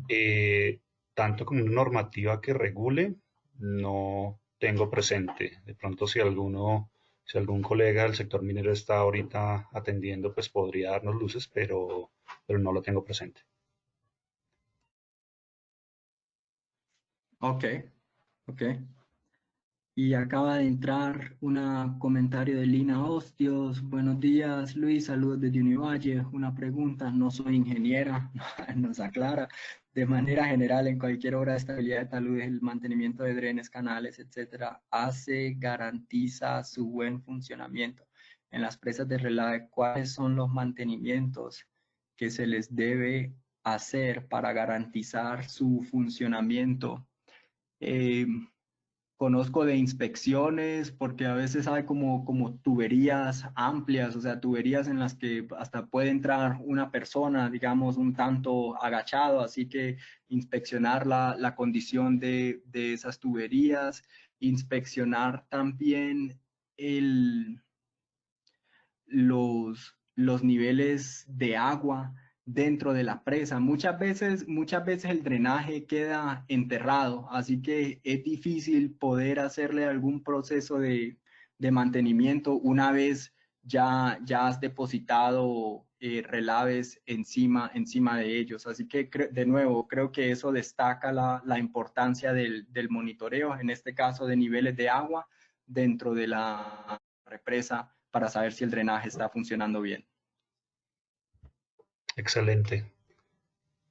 Eh, Tanto como una normativa que regule, no tengo presente. De pronto, si algún colega del sector minero está ahorita atendiendo, pues podría darnos luces, pero no lo tengo presente. Ok, ok. Y acaba de entrar un comentario de Lina Hostios. Buenos días, Luis. Saludos desde Univalle. Una pregunta, no soy ingeniera, nos aclara. De manera general, en cualquier obra de estabilidad de talud, el mantenimiento de drenes, canales, etcétera, garantiza su buen funcionamiento. En las presas de relave, ¿cuáles son los mantenimientos que se les debe hacer para garantizar su funcionamiento? Eh, Conozco de inspecciones porque a veces hay como tuberías amplias, o sea, tuberías en las que hasta puede entrar una persona, digamos, un tanto agachado, así que inspeccionar la condición de esas tuberías, inspeccionar también el, los niveles de agua dentro de la presa. Muchas veces el drenaje queda enterrado, así que es difícil poder hacerle algún proceso de mantenimiento una vez ya has depositado relaves encima de ellos. Así que, de nuevo, creo que eso destaca la importancia del monitoreo, en este caso de niveles de agua dentro de la represa para saber si el drenaje está funcionando bien. Excelente.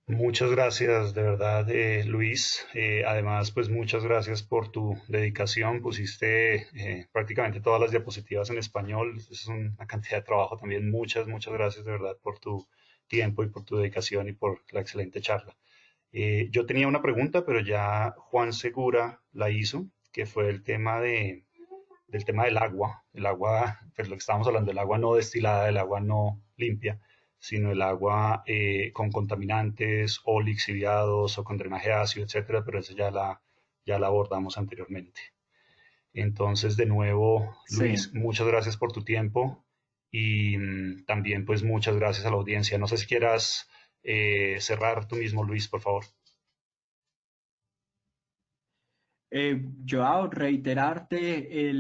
Muchas gracias, de verdad, Luis. Además, pues muchas gracias por tu dedicación. Pusiste prácticamente todas las diapositivas en español. Es una cantidad de trabajo también. Muchas gracias, de verdad, por tu tiempo y por tu dedicación y por la excelente charla. Yo tenía una pregunta, pero ya Juan Segura la hizo, que fue del tema del agua. El agua, pues lo que estábamos hablando, el agua no destilada, el agua no limpia, sino el agua con contaminantes o lixiviados o con drenaje ácido, etcétera, pero eso ya la abordamos anteriormente. Entonces, de nuevo, Sí. Luis, muchas gracias por tu tiempo y también pues muchas gracias a la audiencia. No sé si quieras cerrar tú mismo, Luis, por favor. Joao, reiterarte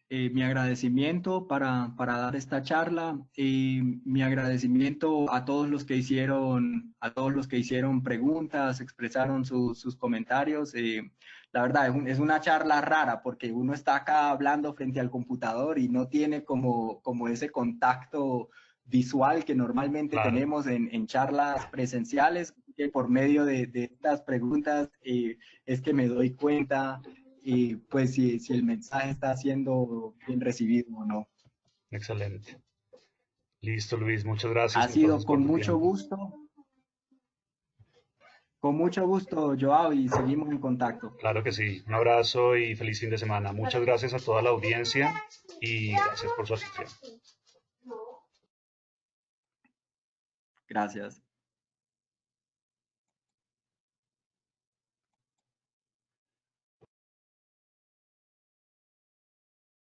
Mi agradecimiento para dar esta charla, mi agradecimiento a todos los que hicieron, preguntas, expresaron sus comentarios. La verdad, es una charla rara porque uno está acá hablando frente al computador y no tiene como ese contacto visual que normalmente Claro, tenemos en charlas presenciales, que por medio de estas preguntas es que me doy cuenta y pues si el mensaje está siendo bien recibido o no. excelente. Listo, Luis, muchas gracias Ha sido entonces por tu tiempo. con mucho gusto, Joao, y seguimos en contacto. Claro que sí. Un abrazo y feliz fin de semana. Muchas gracias a toda la audiencia y gracias por su atención. Gracias.